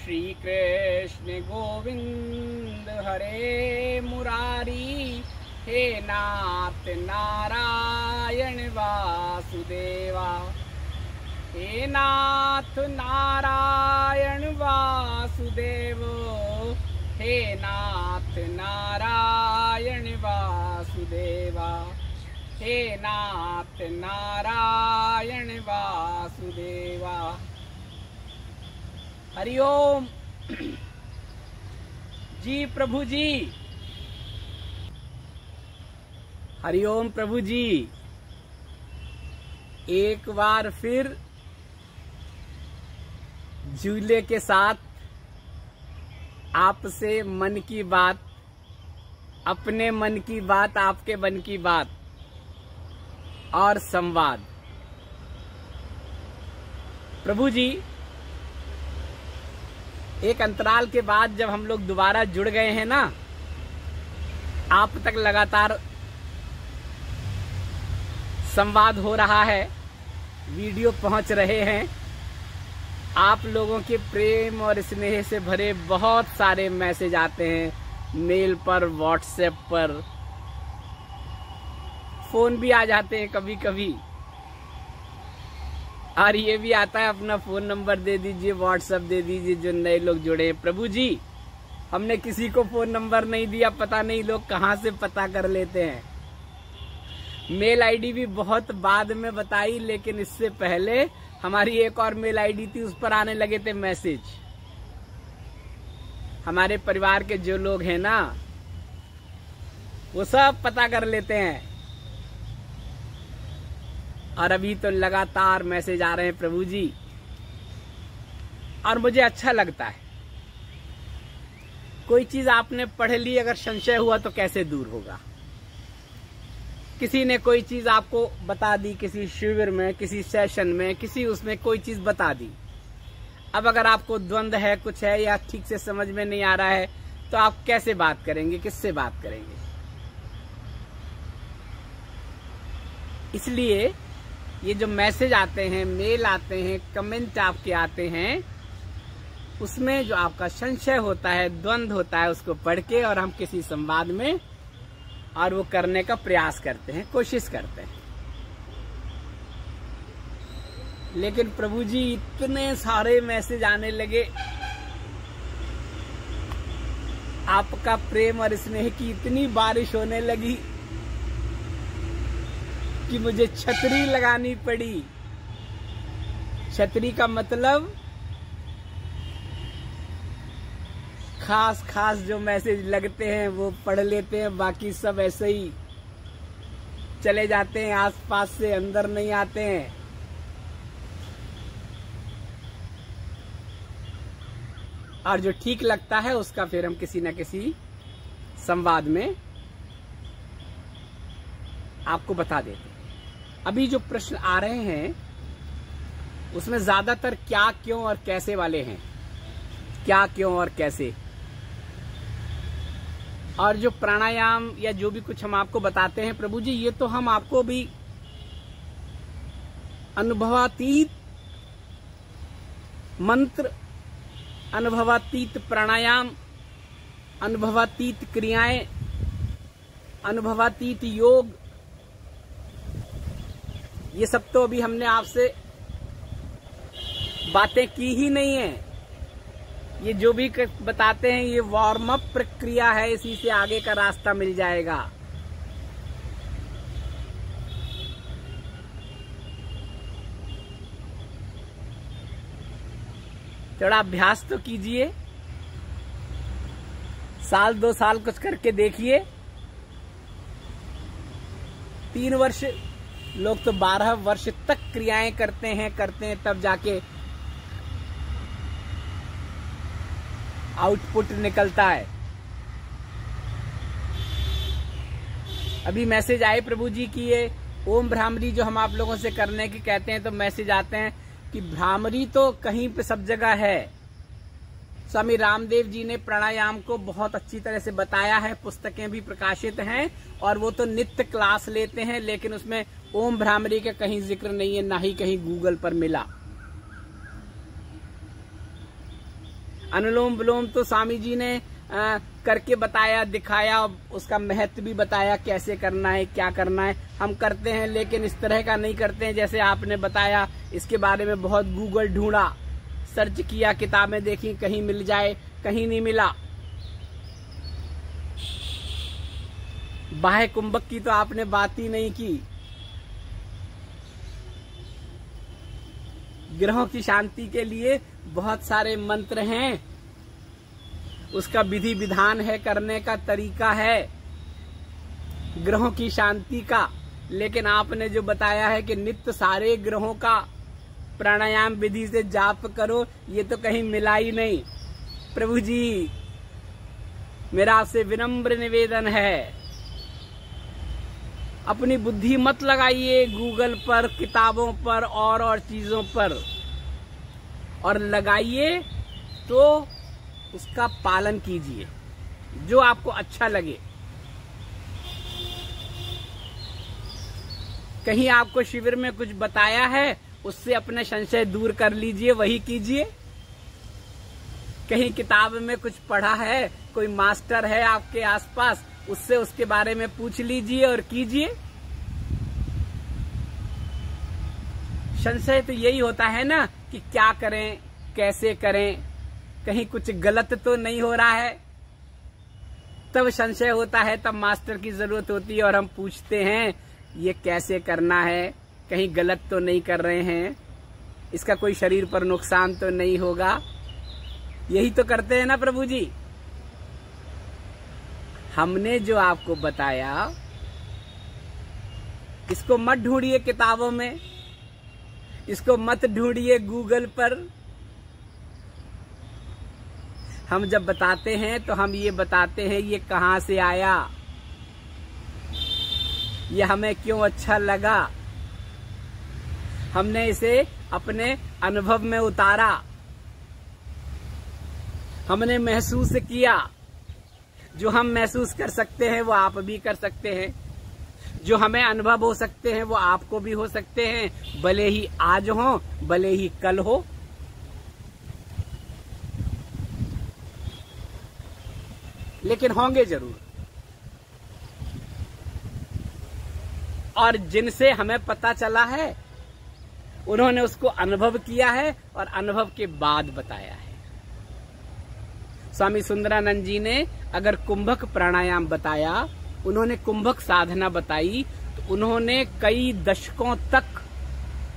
श्री कृष्ण गोविंद हरे मुरारी, हे नाथ नारायण वासुदेवा, हे नाथ नारायण वासुदेव, हे नाथ नारायण वासुदेवा, हे नाथ नारायण वासुदेवा। हरिओम जी प्रभु जी, हरिओम प्रभु जी। एक बार फिर झूले के साथ आपसे मन की बात, अपने मन की बात, आपके मन की बात और संवाद। प्रभु जी, एक अंतराल के बाद जब हम लोग दोबारा जुड़ गए हैं ना, आप तक लगातार संवाद हो रहा है, वीडियो पहुंच रहे हैं, आप लोगों के प्रेम और स्नेह से भरे बहुत सारे मैसेज आते हैं, मेल पर, व्हाट्सएप पर, फोन भी आ जाते हैं कभी कभी, और ये भी आता है अपना फोन नंबर दे दीजिए, व्हाट्सएप दे दीजिए जो नए लोग जुड़े हैं। प्रभु जी, हमने किसी को फोन नंबर नहीं दिया, पता नहीं लोग कहाँ से पता कर लेते हैं। मेल आईडी भी बहुत बाद में बताई, लेकिन इससे पहले हमारी एक और मेल आईडी थी, उस पर आने लगे थे मैसेज। हमारे परिवार के जो लोग हैं ना, वो सब पता कर लेते हैं, और अभी तो लगातार मैसेज आ रहे हैं प्रभु जी, और मुझे अच्छा लगता है। कोई चीज आपने पढ़ ली, अगर संशय हुआ तो कैसे दूर होगा। किसी ने कोई चीज आपको बता दी, किसी शिविर में, किसी सेशन में, किसी उसमें कोई चीज बता दी। अब अगर आपको द्वंद है, कुछ है, या ठीक से समझ में नहीं आ रहा है, तो आप कैसे बात करेंगे, किससे बात करेंगे। इसलिए ये जो मैसेज आते हैं, मेल आते हैं, कमेंट आपके आते हैं, उसमें जो आपका संशय होता है, द्वंद होता है, उसको पढ़ के और हम किसी संवाद में और वो करने का प्रयास करते हैं, कोशिश करते हैं। लेकिन प्रभु जी, इतने सारे मैसेज आने लगे, आपका प्रेम और स्नेह की इतनी बारिश होने लगी कि मुझे छतरी लगानी पड़ी। छतरी का मतलब खास खास जो मैसेज लगते हैं वो पढ़ लेते हैं, बाकी सब ऐसे ही चले जाते हैं, आसपास से अंदर नहीं आते हैं। और जो ठीक लगता है उसका फिर हम किसी न किसी संवाद में आपको बता देते हैं। अभी जो प्रश्न आ रहे हैं उसमें ज्यादातर क्या, क्यों और कैसे वाले हैं। क्या, क्यों और कैसे। और जो प्राणायाम या जो भी कुछ हम आपको बताते हैं प्रभु जी, ये तो हम आपको भी अनुभवातीत मंत्र, अनुभवातीत प्राणायाम, अनुभवातीत क्रियाएं, अनुभवातीत योग, ये सब तो अभी हमने आपसे बातें की ही नहीं है। ये जो भी बताते हैं ये वार्म अप प्रक्रिया है, इसी से आगे का रास्ता मिल जाएगा। थोड़ा अभ्यास तो कीजिए, साल 2 साल कुछ करके देखिए। 3 वर्ष, लोग तो 12 वर्ष तक क्रियाएं करते हैं तब जाके आउटपुट निकलता है। अभी मैसेज आए प्रभु जी की ये ओम भ्रामरी जो हम आप लोगों से करने की कहते हैं, तो मैसेज आते हैं कि भ्रामरी तो कहीं पे सब जगह है। स्वामी रामदेव जी ने प्राणायाम को बहुत अच्छी तरह से बताया है, पुस्तकें भी प्रकाशित हैं, और वो तो नित्य क्लास लेते हैं, लेकिन उसमें ओम भ्रामरी का कहीं जिक्र नहीं है, ना ही कहीं गूगल पर मिला। अनुलोम विलोम तो स्वामी जी ने करके बताया, दिखाया, उसका महत्व भी बताया, कैसे करना है, क्या करना है। हम करते हैं, लेकिन इस तरह का नहीं करते हैं जैसे आपने बताया। इसके बारे में बहुत गूगल ढूंढा, सर्च किया, किताबें देखी, कहीं मिल जाए, कहीं नहीं मिला। बाह्य कुंभक की तो आपने बात ही नहीं की। ग्रहों की शांति के लिए बहुत सारे मंत्र हैं, उसका विधि विधान है, करने का तरीका है ग्रहों की शांति का। लेकिन आपने जो बताया है कि नित्य सारे ग्रहों का प्राणायाम विधि से जाप करो, ये तो कहीं मिला ही नहीं। प्रभु जी, मेरा आपसे विनम्र निवेदन है, अपनी बुद्धि मत लगाइए गूगल पर, किताबों पर और चीजों पर, और लगाइए तो उसका पालन कीजिए जो आपको अच्छा लगे। कहीं आपको शिविर में कुछ बताया है, उससे अपने संशय दूर कर लीजिए, वही कीजिए। कहीं किताब में कुछ पढ़ा है, कोई मास्टर है आपके आसपास, उससे उसके बारे में पूछ लीजिए और कीजिए। संशय तो यही होता है ना कि क्या करें, कैसे करें, कहीं कुछ गलत तो नहीं हो रहा है, तब संशय होता है, तब मास्टर की जरूरत होती है और हम पूछते हैं ये कैसे करना है, कहीं गलत तो नहीं कर रहे हैं, इसका कोई शरीर पर नुकसान तो नहीं होगा। यही तो करते हैं ना प्रभु जी। हमने जो आपको बताया, इसको मत ढूंढिए किताबों में, इसको मत ढूंढिए गूगल पर। हम जब बताते हैं तो हम ये बताते हैं ये कहां से आया, ये हमें क्यों अच्छा लगा, हमने इसे अपने अनुभव में उतारा, हमने महसूस किया। जो हम महसूस कर सकते हैं वो आप भी कर सकते हैं, जो हमें अनुभव हो सकते हैं वो आपको भी हो सकते हैं, भले ही आज हो भले ही कल हो। लेकिन होंगे जरूर। और जिनसे हमें पता चला है उन्होंने उसको अनुभव किया है और अनुभव के बाद बताया है। स्वामी सुंदरानंद जी ने अगर कुंभक प्राणायाम बताया, उन्होंने कुंभक साधना बताई, तो उन्होंने कई दशकों तक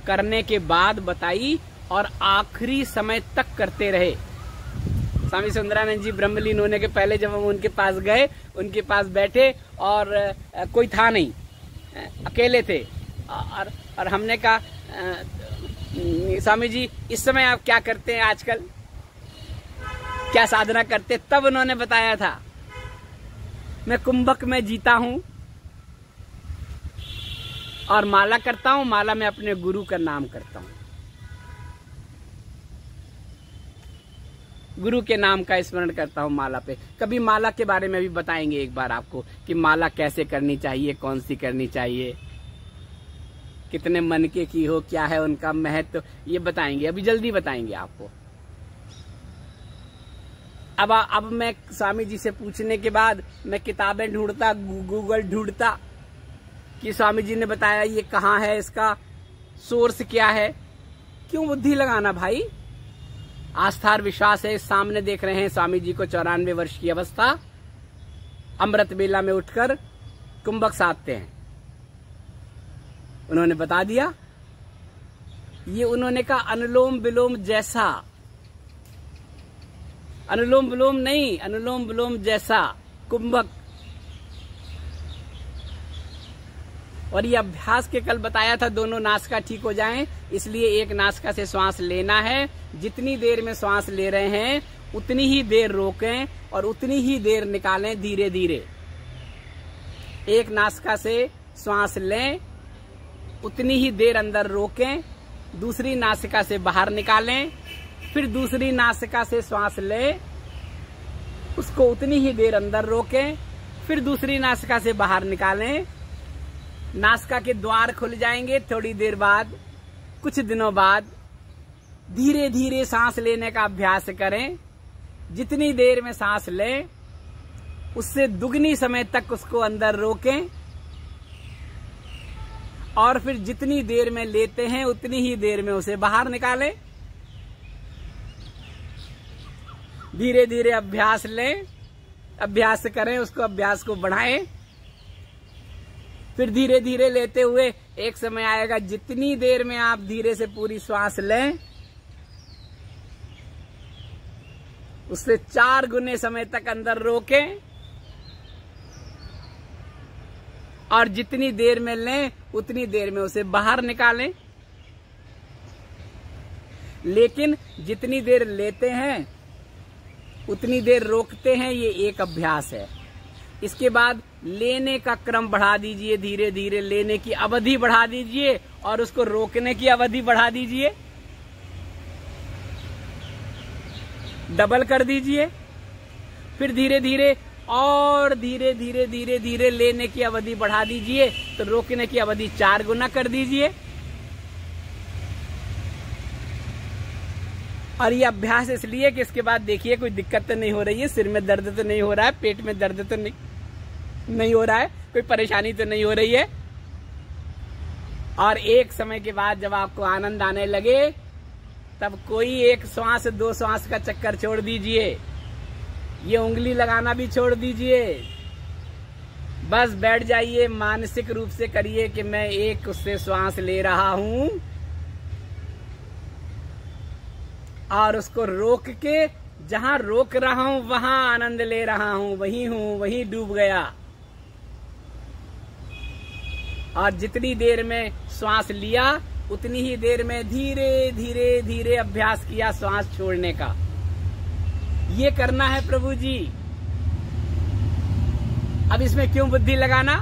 करने के बाद बताई और आखिरी समय तक करते रहे। स्वामी सुंदरानंद जी ब्रह्मलीन होने के पहले जब हम उनके पास गए, उनके पास बैठे और कोई था नहीं, अकेले थे, और हमने कहा स्वामी जी इस समय आप क्या करते हैं आजकल, क्या साधना करते? तब उन्होंने बताया था मैं कुंभक में जीता हूं और माला करता हूं, माला में अपने गुरु का नाम करता हूं, गुरु के नाम का स्मरण करता हूं माला पे। कभी माला के बारे में भी बताएंगे एक बार आपको कि माला कैसे करनी चाहिए, कौन सी करनी चाहिए, कितने मन के की हो, क्या है उनका महत्व, ये बताएंगे, अभी जल्दी बताएंगे आपको। अब मैं स्वामी जी से पूछने के बाद मैं किताबें ढूंढता, गूगल ढूंढता कि स्वामी जी ने बताया ये कहाँ है, इसका सोर्स क्या है। क्यों बुद्धि लगाना भाई, आस्था और विश्वास है। सामने देख रहे हैं स्वामी जी को 94 वर्ष की अवस्था, अमृत बेला में उठकर कुंभक साधते हैं। उन्होंने बता दिया, ये उन्होंने कहा अनुलोम विलोम जैसा, अनुलोम विलोम नहीं, अनुलोम विलोम जैसा कुंभक। और ये अभ्यास के कल बताया था, दोनों नासिका ठीक हो जाएं, इसलिए एक नासिका से श्वास लेना है। जितनी देर में श्वास ले रहे हैं उतनी ही देर रोकें और उतनी ही देर निकालें धीरे धीरे। एक नासिका से श्वास लें, उतनी ही देर अंदर रोकें, दूसरी नासिका से बाहर निकालें, फिर दूसरी नासिका से श्वास लें, उसको उतनी ही देर अंदर रोकें, फिर दूसरी नासिका से बाहर निकालें। नासिका के द्वार खुल जाएंगे थोड़ी देर बाद, कुछ दिनों बाद। धीरे धीरे सांस लेने का अभ्यास करें, जितनी देर में सांस लें उससे दुगनी समय तक उसको अंदर रोकें और फिर जितनी देर में लेते हैं उतनी ही देर में उसे बाहर निकालें। धीरे धीरे अभ्यास लें, अभ्यास करें, उसको अभ्यास को बढ़ाएं। फिर धीरे धीरे लेते हुए एक समय आएगा जितनी देर में आप धीरे से पूरी श्वास लें उससे 4 गुने समय तक अंदर रोकें और जितनी देर में लें उतनी देर में उसे बाहर निकालें। लेकिन जितनी देर लेते हैं उतनी देर रोकते हैं, ये एक अभ्यास है। इसके बाद लेने का क्रम बढ़ा दीजिए, धीरे धीरे लेने की अवधि बढ़ा दीजिए और उसको रोकने की अवधि बढ़ा दीजिए, डबल कर दीजिए। फिर धीरे धीरे और धीरे धीरे धीरे धीरे लेने की अवधि बढ़ा दीजिए, तो रोकने की अवधि 4 गुना कर दीजिए। और ये अभ्यास इसलिए कि इसके बाद देखिए कोई दिक्कत तो नहीं हो रही है, सिर में दर्द तो नहीं हो रहा है, पेट में दर्द तो नहीं हो रहा है, कोई परेशानी तो नहीं हो रही है। और एक समय के बाद जब आपको आनंद आने लगे तब कोई 1 श्वास 2 श्वास का चक्कर छोड़ दीजिए, ये उंगली लगाना भी छोड़ दीजिए। बस बैठ जाइए, मानसिक रूप से करिए कि मैं एक उससे श्वास ले रहा हूं और उसको रोक के जहां रोक रहा हूं वहां आनंद ले रहा हूं, वहीं डूब गया। और जितनी देर में श्वास लिया उतनी ही देर में धीरे धीरे धीरे अभ्यास किया श्वास छोड़ने का। ये करना है प्रभु जी। अब इसमें क्यों बुद्धि लगाना?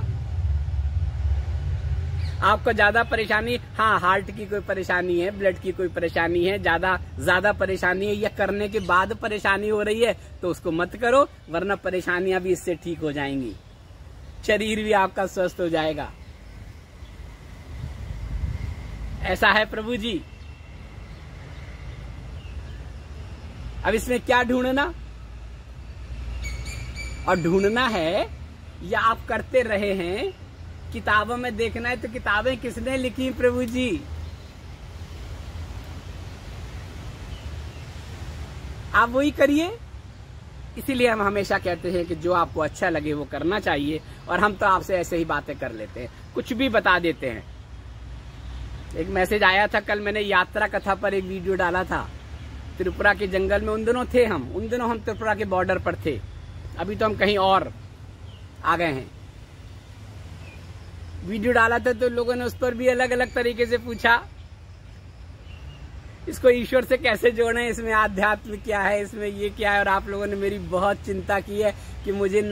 आपको ज्यादा परेशानी, हाँ हार्ट की कोई परेशानी है, ब्लड की कोई परेशानी है, ज्यादा परेशानी है या करने के बाद परेशानी हो रही है तो उसको मत करो, वरना परेशानियां भी इससे ठीक हो जाएंगी, शरीर भी आपका स्वस्थ हो जाएगा। ऐसा है प्रभु जी। अब इसमें क्या ढूंढना? और ढूंढना है या आप करते रहे हैं, किताबों में देखना है तो किताबें किसने लिखी प्रभु जी? आप वही करिए। इसीलिए हम हमेशा कहते हैं कि जो आपको अच्छा लगे वो करना चाहिए, और हम तो आपसे ऐसे ही बातें कर लेते हैं, कुछ भी बता देते हैं। एक मैसेज आया था कल, मैंने यात्रा कथा पर एक वीडियो डाला था, त्रिपुरा के जंगल में उन दिनों थे हम, उन दिनों हम त्रिपुरा के बॉर्डर पर थे, अभी तो हम कहीं और आ गए हैं। वीडियो डाला था तो लोगों ने उस पर भी अलग अलग तरीके से पूछा, इसको ईश्वर से कैसे जोड़ें, इसमें आध्यात्म क्या है, इसमें ये क्या है। और आप लोगों ने मेरी बहुत चिंता की है कि मुझे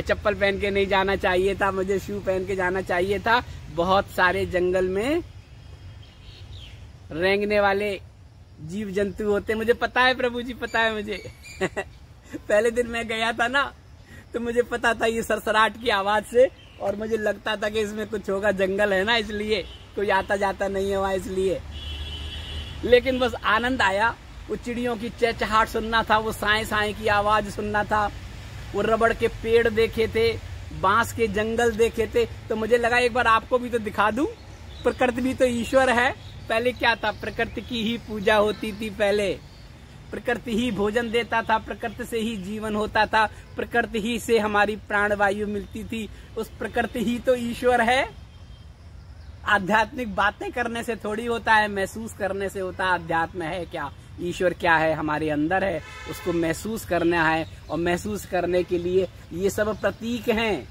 चप्पल पहन के नहीं जाना चाहिए था, मुझे शू पहन के जाना चाहिए था। बहुत सारे जंगल में रेंगने वाले जीव जंतु होते, मुझे पता है प्रभु जी, पता है मुझे। पहले दिन मैं गया था ना तो मुझे पता था ये सरसराहट की आवाज से, और मुझे लगता था कि इसमें कुछ होगा, जंगल है ना इसलिए, कोई आता जाता नहीं है वहां इसलिए। लेकिन बस आनंद आया, वो चिड़ियों की चहचहाट सुनना था, वो साए साए की आवाज सुनना था, वो रबड़ के पेड़ देखे थे, बांस के जंगल देखे थे, तो मुझे लगा एक बार आपको भी तो दिखा दूं। प्रकृति भी तो ईश्वर है। पहले क्या था, प्रकृति की ही पूजा होती थी, पहले प्रकृति ही भोजन देता था, प्रकृति से ही जीवन होता था, प्रकृति ही से हमारी प्राणवायु मिलती थी, उस प्रकृति ही तो ईश्वर है। आध्यात्मिक बातें करने से थोड़ी होता है, महसूस करने से होता है। अध्यात्म है क्या, ईश्वर क्या है, हमारे अंदर है, उसको महसूस करना है, और महसूस करने के लिए ये सब प्रतीक हैं।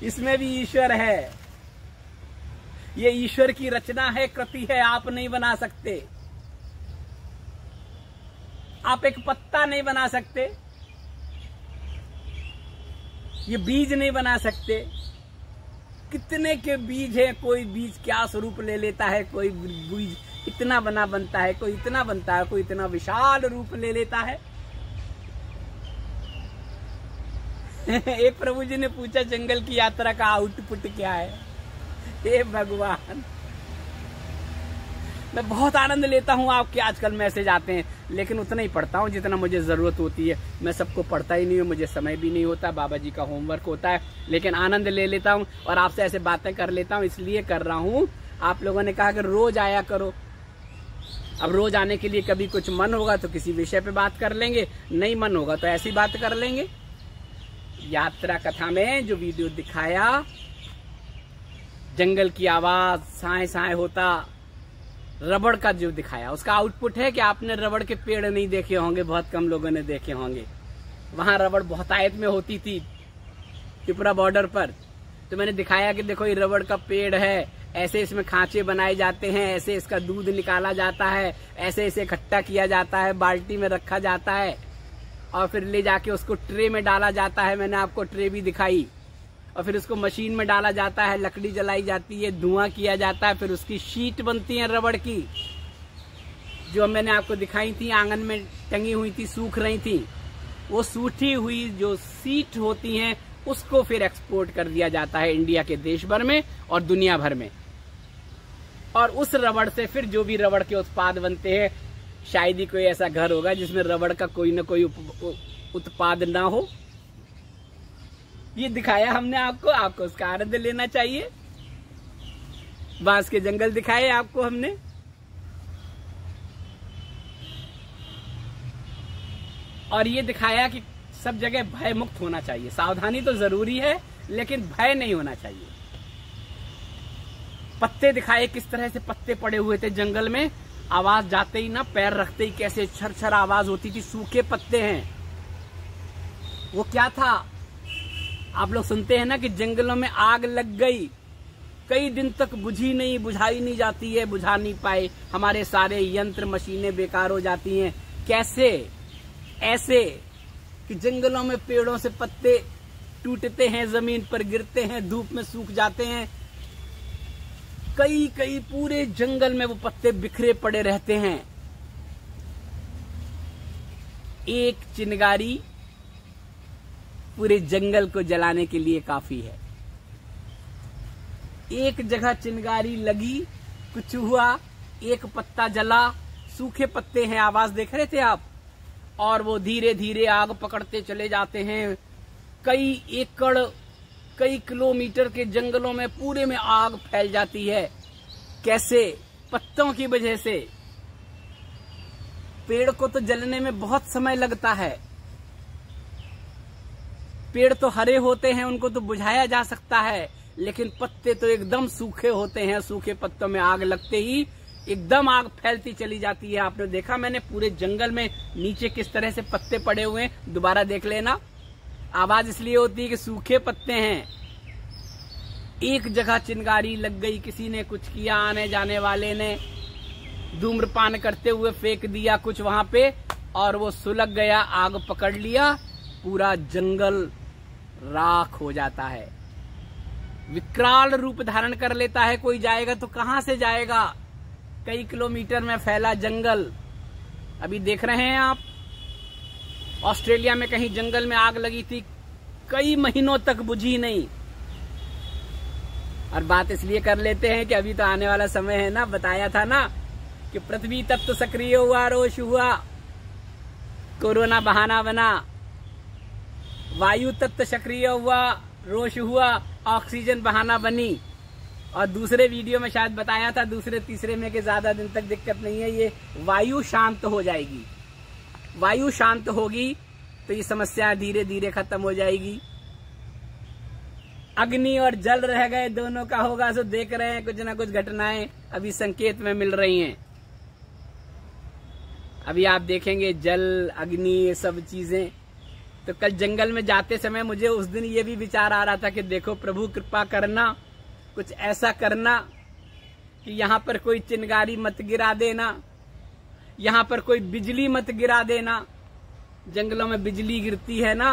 इसमें भी ईश्वर है, ये ईश्वर की रचना है, कृति है, आप नहीं बना सकते। आप एक पत्ता नहीं बना सकते, ये बीज नहीं बना सकते। कितने के बीज हैं, कोई बीज क्या स्वरूप ले लेता है, कोई बीज इतना बना बनता है, कोई इतना बनता है, कोई इतना विशाल रूप ले लेता है। एक प्रभु जी ने पूछा जंगल की यात्रा का आउटपुट क्या है। हे भगवान, मैं बहुत आनंद लेता हूँ आपके आजकल मैसेज आते हैं, लेकिन उतना ही पढ़ता हूँ जितना मुझे जरूरत होती है। मैं सबको पढ़ता ही नहीं हूँ, मुझे समय भी नहीं होता, बाबा जी का होमवर्क होता है, लेकिन आनंद ले लेता हूँ और आपसे ऐसे बातें कर लेता हूँ। इसलिए कर रहा हूँ, आप लोगों ने कहा कि रोज आया करो। अब रोज आने के लिए कभी कुछ मन होगा तो किसी विषय पे बात कर लेंगे, नहीं मन होगा तो ऐसी बात कर लेंगे। यात्रा कथा में जो वीडियो दिखाया, जंगल की आवाज, साए साए होता, रबड़ का जो दिखाया, उसका आउटपुट है कि आपने रबड़ के पेड़ नहीं देखे होंगे, बहुत कम लोगों ने देखे होंगे। वहां रबड़ बहुतायत में होती थी त्रिपुरा बॉर्डर पर, तो मैंने दिखाया कि देखो ये रबड़ का पेड़ है, ऐसे इसमें खांचे बनाए जाते हैं, ऐसे इसका दूध निकाला जाता है, ऐसे इसे इकट्ठा किया जाता है, बाल्टी में रखा जाता है और फिर ले जाके उसको ट्रे में डाला जाता है। मैंने आपको ट्रे भी दिखाई। और फिर उसको मशीन में डाला जाता है, लकड़ी जलाई जाती है, धुआं किया जाता है, फिर उसकी शीट बनती है रबड़ की, जो मैंने आपको दिखाई थी, आंगन में टंगी हुई थी, सूख रही थी। वो सूखी हुई जो शीट होती हैं उसको फिर एक्सपोर्ट कर दिया जाता है इंडिया के देश भर में और दुनिया भर में। और उस रबड़ से फिर जो भी रबड़ के उत्पाद बनते हैं, शायद ही कोई ऐसा घर होगा जिसमें रबड़ का कोई न कोई उत्पाद ना हो। ये दिखाया हमने आपको उसका आनंद लेना चाहिए। बांस के जंगल दिखाए आपको हमने, और ये दिखाया कि सब जगह भय मुक्त होना चाहिए। सावधानी तो जरूरी है, लेकिन भय नहीं होना चाहिए। पत्ते दिखाए, किस तरह से पत्ते पड़े हुए थे जंगल में, आवाज जाते ही ना, पैर रखते ही कैसे छर छर आवाज होती थी। सूखे पत्ते हैं। वो क्या था, आप लोग सुनते हैं ना कि जंगलों में आग लग गई, कई दिन तक बुझाई नहीं जाती है, बुझा नहीं पाए, हमारे सारे यंत्र मशीनें बेकार हो जाती हैं। कैसे? ऐसे कि जंगलों में पेड़ों से पत्ते टूटते हैं, जमीन पर गिरते हैं, धूप में सूख जाते हैं, कई पूरे जंगल में वो पत्ते बिखरे पड़े रहते हैं। एक चिंगारी पूरे जंगल को जलाने के लिए काफी है। एक जगह चिंगारी लगी, कुछ हुआ, एक पत्ता जला, सूखे पत्ते हैं, आवाज देख रहे थे आप, और वो धीरे धीरे आग पकड़ते चले जाते हैं। कई एकड़, कई किलोमीटर के जंगलों में पूरे में आग फैल जाती है। कैसे? पत्तों की वजह से। पेड़ को तो जलने में बहुत समय लगता है, पेड़ तो हरे होते हैं, उनको तो बुझाया जा सकता है, लेकिन पत्ते तो एकदम सूखे होते हैं। सूखे पत्तों में आग लगते ही एकदम आग फैलती चली जाती है। आपने देखा मैंने पूरे जंगल में नीचे किस तरह से पत्ते पड़े हुए हैं, दोबारा देख लेना। आवाज इसलिए होती है कि सूखे पत्ते हैं। एक जगह चिंगारी लग गई, किसी ने कुछ किया, आने जाने वाले ने धूम्रपान करते हुए फेंक दिया कुछ वहां पे, और वो सुलग गया, आग पकड़ लिया, पूरा जंगल राख हो जाता है, विकराल रूप धारण कर लेता है। कोई जाएगा तो कहां से जाएगा? कई किलोमीटर में फैला जंगल। अभी देख रहे हैं आप, ऑस्ट्रेलिया में कहीं जंगल में आग लगी थी, कई महीनों तक बुझी नहीं। और बात इसलिए कर लेते हैं कि अभी तो आने वाला समय है ना, बताया था ना कि पृथ्वी तत्व सक्रिय हुआ, रोष हुआ, कोरोना बहाना बना, वायु तत्व सक्रिय हुआ, रोष हुआ, ऑक्सीजन बहाना बनी। और दूसरे वीडियो में शायद बताया था, दूसरे तीसरे में कि ज्यादा दिन तक दिक्कत नहीं है, ये वायु शांत हो जाएगी। वायु शांत होगी तो ये समस्या धीरे धीरे खत्म हो जाएगी। अग्नि और जल रह गए, दोनों का होगा। सो देख रहे हैं कुछ ना कुछ घटनाएं अभी संकेत में मिल रही हैं। अभी आप देखेंगे जल, अग्नि, ये सब चीजें। तो कल जंगल में जाते समय मुझे उस दिन ये भी विचार आ रहा था कि देखो प्रभु कृपा करना, कुछ ऐसा करना कि यहाँ पर कोई चिंगारी मत गिरा देना, यहाँ पर कोई बिजली मत गिरा देना। जंगलों में बिजली गिरती है ना,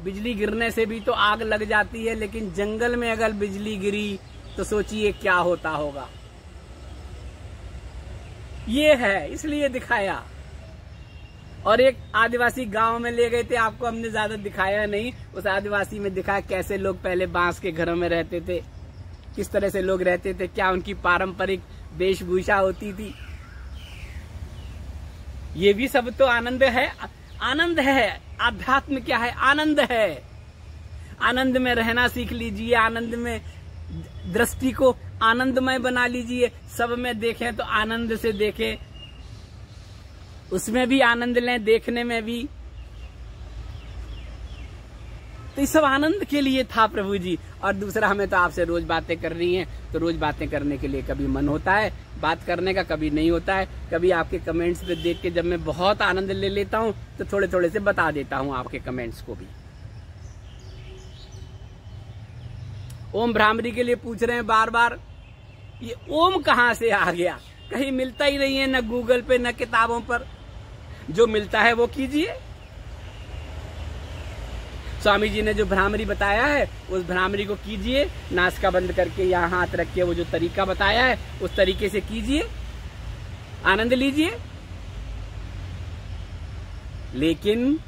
बिजली गिरने से भी तो आग लग जाती है, लेकिन जंगल में अगर बिजली गिरी तो सोचिए क्या होता होगा। ये है, इसलिए दिखाया। और एक आदिवासी गांव में ले गए थे, आपको हमने ज्यादा दिखाया नहीं। उस आदिवासी में दिखाया कैसे लोग पहले बांस के घरों में रहते थे, किस तरह से लोग रहते थे, क्या उनकी पारंपरिक वेशभूषा होती थी। ये भी सब तो आनंद है। आनंद है। आध्यात्म क्या है? आनंद है। आनंद में रहना सीख लीजिए। आनंद में दृष्टि को आनंदमय बना लीजिए। सब में देखें तो आनंद से देखें, उसमें भी आनंद लें, देखने में भी। तो ये सब आनंद के लिए था प्रभु जी। और दूसरा, हमें तो आपसे रोज बातें कर रही हैं, तो रोज बातें करने के लिए कभी मन होता है बात करने का, कभी नहीं होता है। कभी आपके कमेंट्स पे देख के जब मैं बहुत आनंद ले लेता हूं तो थोड़े थोड़े से बता देता हूं आपके कमेंट्स को भी। ओम भ्रामरी के लिए पूछ रहे हैं बार बार, ये ओम कहां से आ गया? कहीं मिलता ही नहीं है, न गूगल पे न किताबों पर। जो मिलता है वो कीजिए। स्वामी जी ने जो भ्रामरी बताया है उस भ्रामरी को कीजिए। नासिका बंद करके यहाँ हाथ रख के वो जो तरीका बताया है उस तरीके से कीजिए, आनंद लीजिए। लेकिन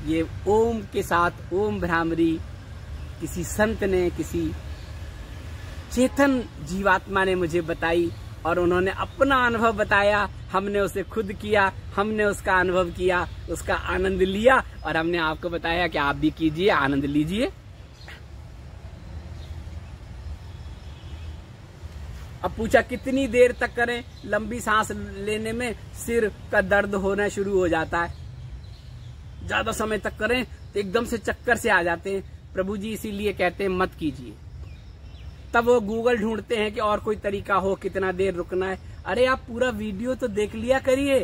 ये ओम के साथ ओम भ्रामरी किसी संत ने, किसी चेतन जीवात्मा ने मुझे बताई और उन्होंने अपना अनुभव बताया। हमने उसे खुद किया, हमने उसका अनुभव किया, उसका आनंद लिया और हमने आपको बताया कि आप भी कीजिए, आनंद लीजिए। अब पूछा कितनी देर तक करें? लंबी सांस लेने में सिर का दर्द होना शुरू हो जाता है। ज्यादा समय तक करें तो एकदम से चक्कर से आ जाते हैं। प्रभु जी इसीलिए कहते हैं मत कीजिए। तब वो गूगल ढूंढते हैं कि और कोई तरीका हो, कितना देर रुकना है। अरे आप पूरा वीडियो तो देख लिया करिए।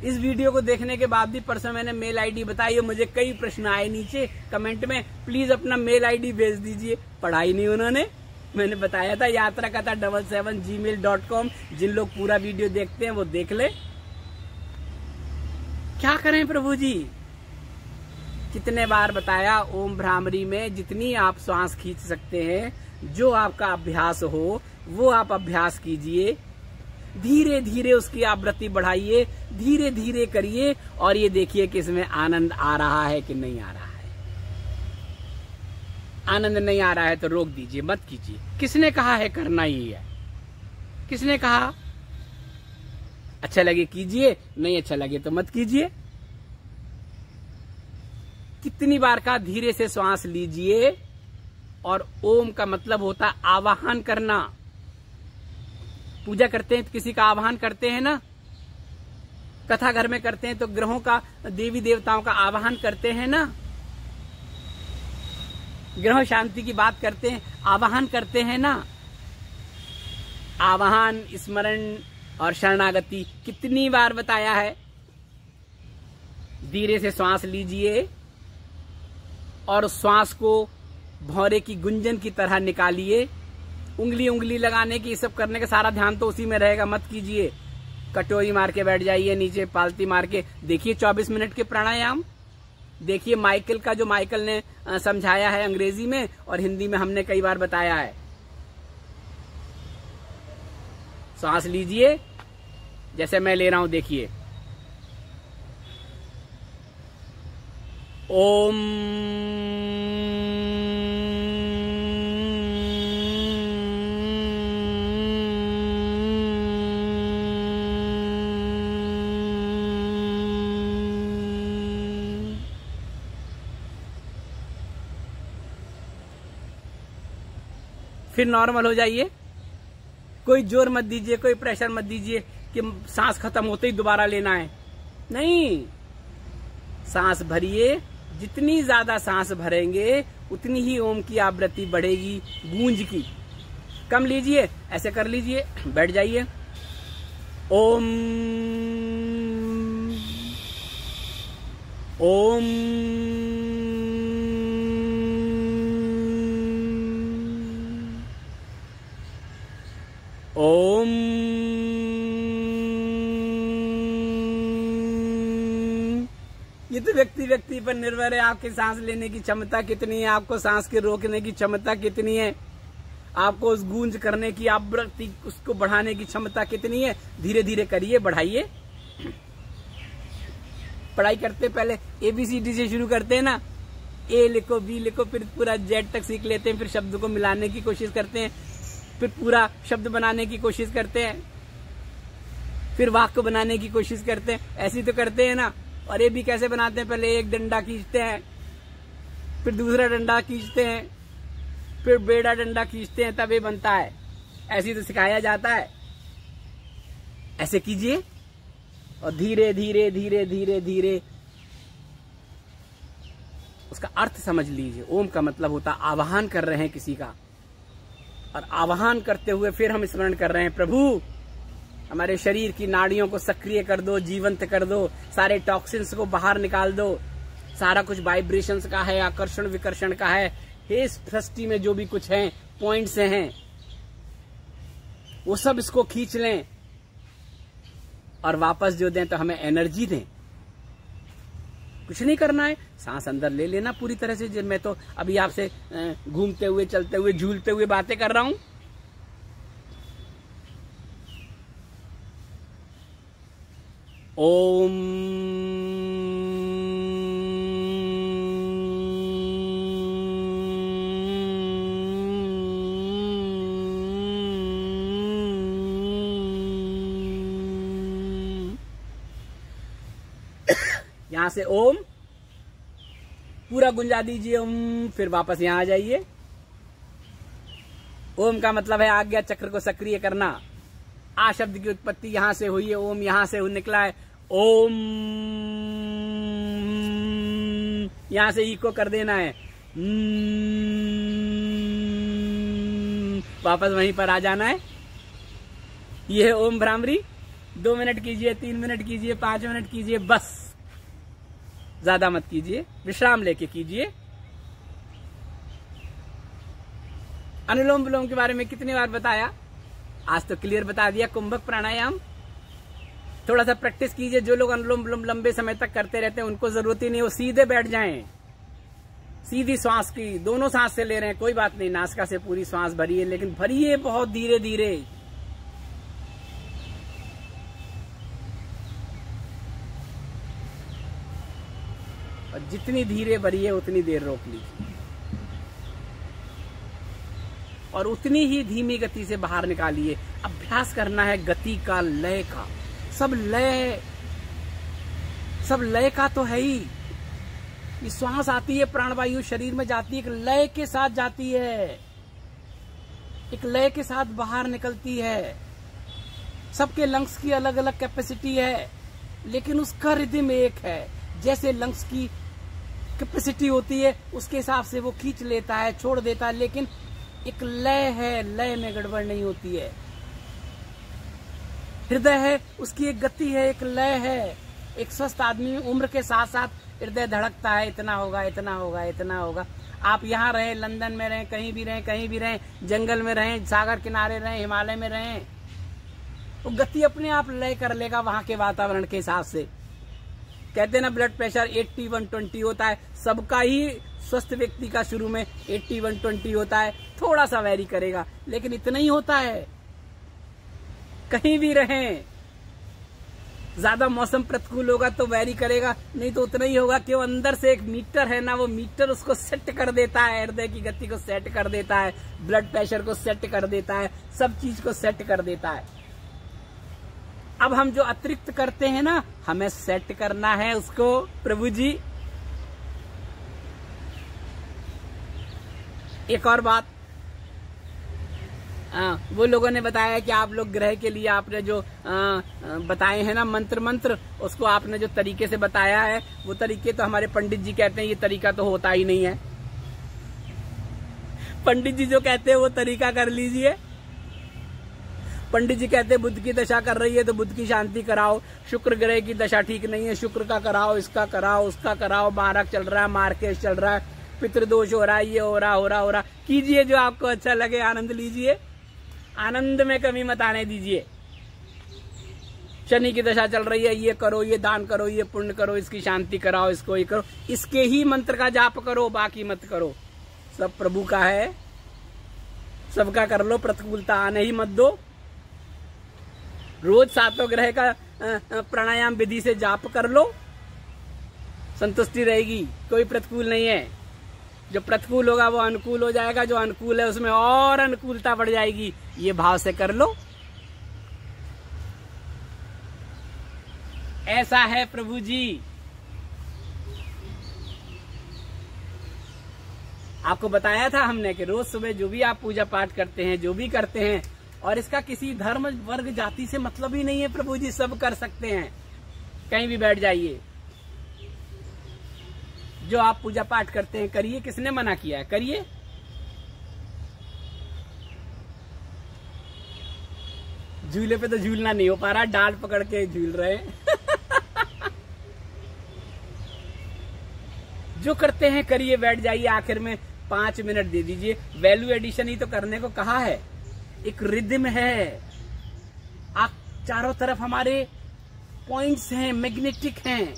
इस वीडियो को देखने के बाद भी परसों मैंने मेल आईडी बताई है, मुझे कई प्रश्न आए नीचे कमेंट में, प्लीज अपना मेल आईडी भेज दीजिए। पढ़ाई नहीं उन्होंने। मैंने बताया था यात्रा का था 77gmail.com। जिन लोग पूरा वीडियो देखते हैं वो देख ले। क्या करें प्रभु जी? कितने बार बताया, ओम भ्रामरी में जितनी आप श्वास खींच सकते हैं, जो आपका अभ्यास हो वो आप अभ्यास कीजिए। धीरे धीरे उसकी आवृत्ति बढ़ाइए, धीरे धीरे करिए और ये देखिए कि इसमें आनंद आ रहा है कि नहीं आ रहा है। आनंद नहीं आ रहा है तो रोक दीजिए, मत कीजिए। किसने कहा है करना ही है? किसने कहा? अच्छा लगे कीजिए, नहीं अच्छा लगे तो मत कीजिए। कितनी बार का धीरे से श्वास लीजिए। और ओम का मतलब होता है आवाहन करना। पूजा करते हैं तो किसी का आवाहन करते हैं ना, कथा घर में करते हैं तो ग्रहों का, देवी देवताओं का आवाहन करते हैं ना, ग्रह शांति की बात करते हैं, आवाहन करते हैं ना। आवाहन, स्मरण और शरणागति कितनी बार बताया है। धीरे से श्वास लीजिए और श्वास को भौरे की गुंजन की तरह निकालिए। उंगली लगाने की, सब करने का सारा ध्यान तो उसी में रहेगा, मत कीजिए। कटोरी मार के बैठ जाइए नीचे, पालती मार के देखिए 24 मिनट के प्राणायाम। देखिए माइकल का, जो माइकल ने समझाया है अंग्रेजी में और हिंदी में हमने कई बार बताया है। सांस लीजिए जैसे मैं ले रहा हूं, देखिए ओम फिर नॉर्मल हो जाइए। कोई जोर मत दीजिए, कोई प्रेशर मत दीजिए कि सांस खत्म होते ही दोबारा लेना है। नहीं, सांस भरिए। जितनी ज्यादा सांस भरेंगे उतनी ही ओम की आवृत्ति बढ़ेगी, गूंज की। कम लीजिए, ऐसे कर लीजिए, बैठ जाइए। ओम ओम ओम ये तो व्यक्ति पर निर्भर है, आपकी सांस लेने की क्षमता कितनी है, आपको सांस के रोकने की क्षमता कितनी है, आपको उस गूंज करने की आवृत्ति, उसको बढ़ाने की क्षमता कितनी है। धीरे धीरे करिए, बढ़ाइए। पढ़ाई करते पहले ABCD से शुरू करते हैं ना, ए लिखो, बी लिखो, फिर पूरा जेड तक सीख लेते हैं, फिर शब्द को मिलाने की कोशिश करते हैं, फिर पूरा शब्द बनाने की कोशिश करते हैं, फिर वाक्य बनाने की कोशिश करते हैं। ऐसी तो करते हैं ना। और ये भी कैसे बनाते हैं, पहले एक डंडा खींचते हैं, फिर दूसरा डंडा खींचते हैं, फिर बेड़ा डंडा खींचते हैं, तब ये बनता है। ऐसी तो सिखाया जाता है। ऐसे कीजिए और धीरे धीरे धीरे धीरे धीरे उसका अर्थ समझ लीजिए। ओम का मतलब होता आवाहन कर रहे हैं किसी का, और आवाहन करते हुए फिर हम स्मरण कर रहे हैं, प्रभु हमारे शरीर की नाड़ियों को सक्रिय कर दो, जीवंत कर दो, सारे टॉक्सिन्स को बाहर निकाल दो, सारा कुछ वाइब्रेशंस का है, आकर्षण विकर्षण का है, हे सृष्टि में जो भी कुछ है, पॉइंट्स हैं, वो सब इसको खींच लें और वापस जो दें तो हमें एनर्जी दें। कुछ नहीं करना है, सांस अंदर ले लेना पूरी तरह से। मैं तो अभी आपसे घूमते हुए, चलते हुए, झूलते हुए बातें कर रहा हूं। ओम यहां से ओम पूरा गुंजा दीजिए, ओम, फिर वापस यहां आ जाइए। ओम का मतलब है आज्ञा चक्र को सक्रिय करना। आ शब्द की उत्पत्ति यहां से हुई है, ओम यहां से निकला है। ओम यहां से ई को कर देना है, वापस वहीं पर आ जाना है। ये है ओम भ्रामरी। 2 मिनट कीजिए, 3 मिनट कीजिए, 5 मिनट कीजिए, बस ज्यादा मत कीजिए, विश्राम लेके कीजिए। अनुलोम विलोम के बारे में कितनी बार बताया, आज तो क्लियर बता दिया। कुंभक प्राणायाम थोड़ा सा प्रैक्टिस कीजिए। जो लोग अनुलोम विलोम लंबे समय तक करते रहते हैं उनको जरूरत ही नहीं, वो सीधे बैठ जाएं। सीधी श्वास की, दोनों सांस से ले रहे हैं, कोई बात नहीं, नासिका से पूरी श्वास भरिए, लेकिन भरिए बहुत धीरे धीरे। और जितनी धीरे भरिए उतनी देर रोक लीजिए, और उतनी ही धीमी गति से बाहर निकालिए। अभ्यास करना है गति का, लय का। सब लय का तो है ही। ये श्वास आती है, प्राणवायु शरीर में जाती है, एक लय के साथ जाती है, एक लय के साथ बाहर निकलती है। सबके लंग्स की अलग अलग कैपेसिटी है, लेकिन उसका रिदम एक है। जैसे लंग्स की कैपेसिटी होती है उसके हिसाब से वो खींच लेता है, छोड़ देता है, लेकिन एक लय है, लय में गड़बड़ नहीं होती है। हृदय है, उसकी एक गति है, एक लय है। एक स्वस्थ आदमी उम्र के साथ साथ हृदय धड़कता है, इतना होगा, इतना होगा, इतना होगा। आप यहाँ रहें, लंदन में रहें, कहीं भी रहें, कहीं भी रहें, जंगल में रहें, सागर किनारे रहें, हिमालय में रहें, वो गति अपने आप लय कर लेगा वहां के वातावरण के हिसाब से। कहते हैं ना ब्लड प्रेशर 80-120 होता है, सबका ही स्वस्थ व्यक्ति का शुरू में 80-120 होता है, थोड़ा सा वैरी करेगा, लेकिन इतना ही होता है। कहीं भी रहें, ज्यादा मौसम प्रतिकूल होगा तो वैरी करेगा, नहीं तो उतना ही होगा कि वो अंदर से एक मीटर है ना, वो मीटर उसको सेट कर देता है, हृदय की गति को सेट कर देता है, ब्लड प्रेशर को सेट कर देता है, सब चीज को सेट कर देता है। अब हम जो अतिरिक्त करते हैं ना, हमें सेट करना है उसको, प्रभु जी। एक और बात, वो लोगों ने बताया कि आप लोग ग्रह के लिए आपने जो बताए हैं ना मंत्र, उसको आपने जो तरीके से बताया है, वो तरीके तो हमारे पंडित जी कहते हैं ये तरीका तो होता ही नहीं है। पंडित जी जो कहते हैं वो तरीका कर लीजिए। पंडित जी कहते हैं बुध की दशा कर रही है तो बुध की शांति कराओ, शुक्र ग्रह की दशा ठीक नहीं है, शुक्र का कराओ, इसका कराओ, उसका कराओ, मारक चल रहा है, मार्केश चल रहा है, पितृदोष हो रहा है, ये हो रहा। कीजिए जो आपको अच्छा लगे, आनंद लीजिए, आनंद में कमी मत आने दीजिए। शनि की दशा चल रही है, ये करो, ये दान करो, ये पुण्य करो, इसकी शांति कराओ, इसको ये करो, इसके ही मंत्र का जाप करो, बाकी मत करो। सब प्रभु का है, सबका कर लो, प्रतिकूलता आने ही मत दो। रोज 7 ग्रह का प्राणायाम विधि से जाप कर लो, संतुष्टि रहेगी, कोई प्रतिकूल नहीं है। जो प्रतिकूल होगा वो अनुकूल हो जाएगा, जो अनुकूल है उसमें और अनुकूलता बढ़ जाएगी। ये भाव से कर लो। ऐसा है प्रभु जी। आपको बताया था हमने कि रोज सुबह जो भी आप पूजा पाठ करते हैं, जो भी करते हैं, और इसका किसी धर्म वर्ग जाति से मतलब ही नहीं है प्रभु जी, सब कर सकते हैं, कहीं भी बैठ जाइए। जो आप पूजा पाठ करते हैं करिए, किसने मना किया है? करिए। झूले पे तो झूलना नहीं हो पा रहा, डाल पकड़ के झूल रहे हैं। जो करते हैं करिए, बैठ जाइए। आखिर में 5 मिनट दे दीजिए। वैल्यू एडिशन ही तो करने को कहा है। एक रिदम है, आप चारों तरफ हमारे पॉइंट्स हैं, मैग्नेटिक हैं,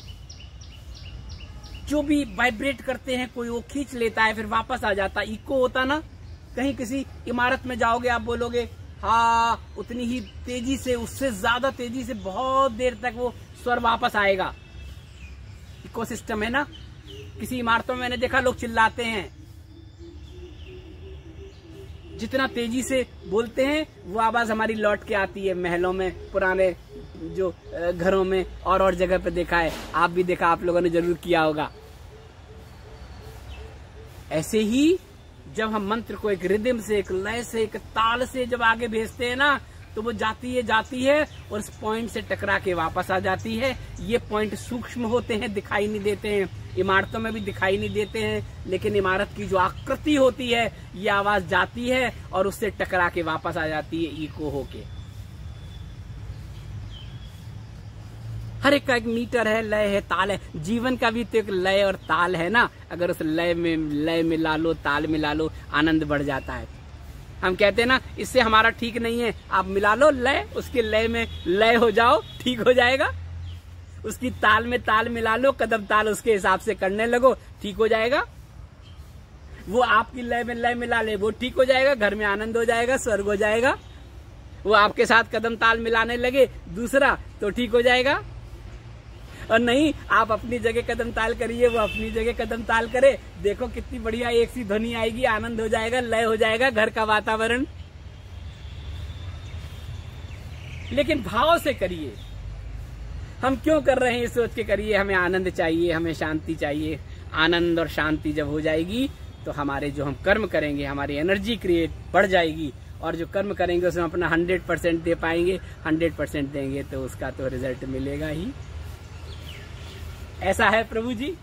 जो भी वाइब्रेट करते हैं कोई वो खींच लेता है, फिर वापस आ जाता है। इको होता ना, कहीं किसी इमारत में जाओगे, आप बोलोगे हाँ, उतनी ही तेजी से, उससे ज्यादा तेजी से बहुत देर तक वो स्वर वापस आएगा। इकोसिस्टम है ना। किसी इमारतों में मैंने देखा लोग चिल्लाते हैं, जितना तेजी से बोलते हैं वो आवाज हमारी लौट के आती है। महलों में, पुराने जो घरों में और जगह पे देखा है, आप भी देखा, आप लोगों ने जरूर किया होगा। ऐसे ही जब हम मंत्र को एक रिदम से, एक लय से, एक ताल से जब आगे भेजते हैं ना, तो वो जाती है और इस पॉइंट से टकरा के वापस आ जाती है। ये पॉइंट सूक्ष्म होते हैं, दिखाई नहीं देते हैं, इमारतों में भी दिखाई नहीं देते हैं, लेकिन इमारत की जो आकृति होती है, ये आवाज जाती है और उससे टकरा के वापस आ जाती है, इको होके। हर एक का एक मीटर है, लय है, ताल है। जीवन का भी तो एक लय और ताल है ना। अगर उस लय मिला लो, ताल मिला लो, आनंद बढ़ जाता है। हम कहते हैं ना, इससे हमारा ठीक नहीं है, आप मिला लो लय, उसके लय में लय हो जाओ, ठीक हो जाएगा। उसकी ताल में ताल मिला लो, कदम ताल उसके हिसाब से करने लगो, ठीक हो जाएगा। वो आपकी लय में लय मिला ले, वो ठीक हो जाएगा, घर में आनंद हो जाएगा, स्वर्ग हो जाएगा। वो आपके साथ कदम ताल मिलाने लगे दूसरा, तो ठीक हो जाएगा। और नहीं, आप अपनी जगह कदम ताल करिए, वो अपनी जगह कदम ताल करे, देखो कितनी बढ़िया एक सी ध्वनि आएगी, आनंद हो जाएगा, लय हो जाएगा, घर का वातावरण। लेकिन भाव से करिए। हम क्यों कर रहे हैं, इस सोच के करिए, हमें आनंद चाहिए, हमें शांति चाहिए। आनंद और शांति जब हो जाएगी तो हमारे जो हम कर्म करेंगे, हमारी एनर्जी क्रिएट बढ़ जाएगी, और जो कर्म करेंगे उसमें अपना 100% दे पाएंगे। 100% देंगे तो उसका तो रिजल्ट मिलेगा ही। ऐसा है प्रभु जी।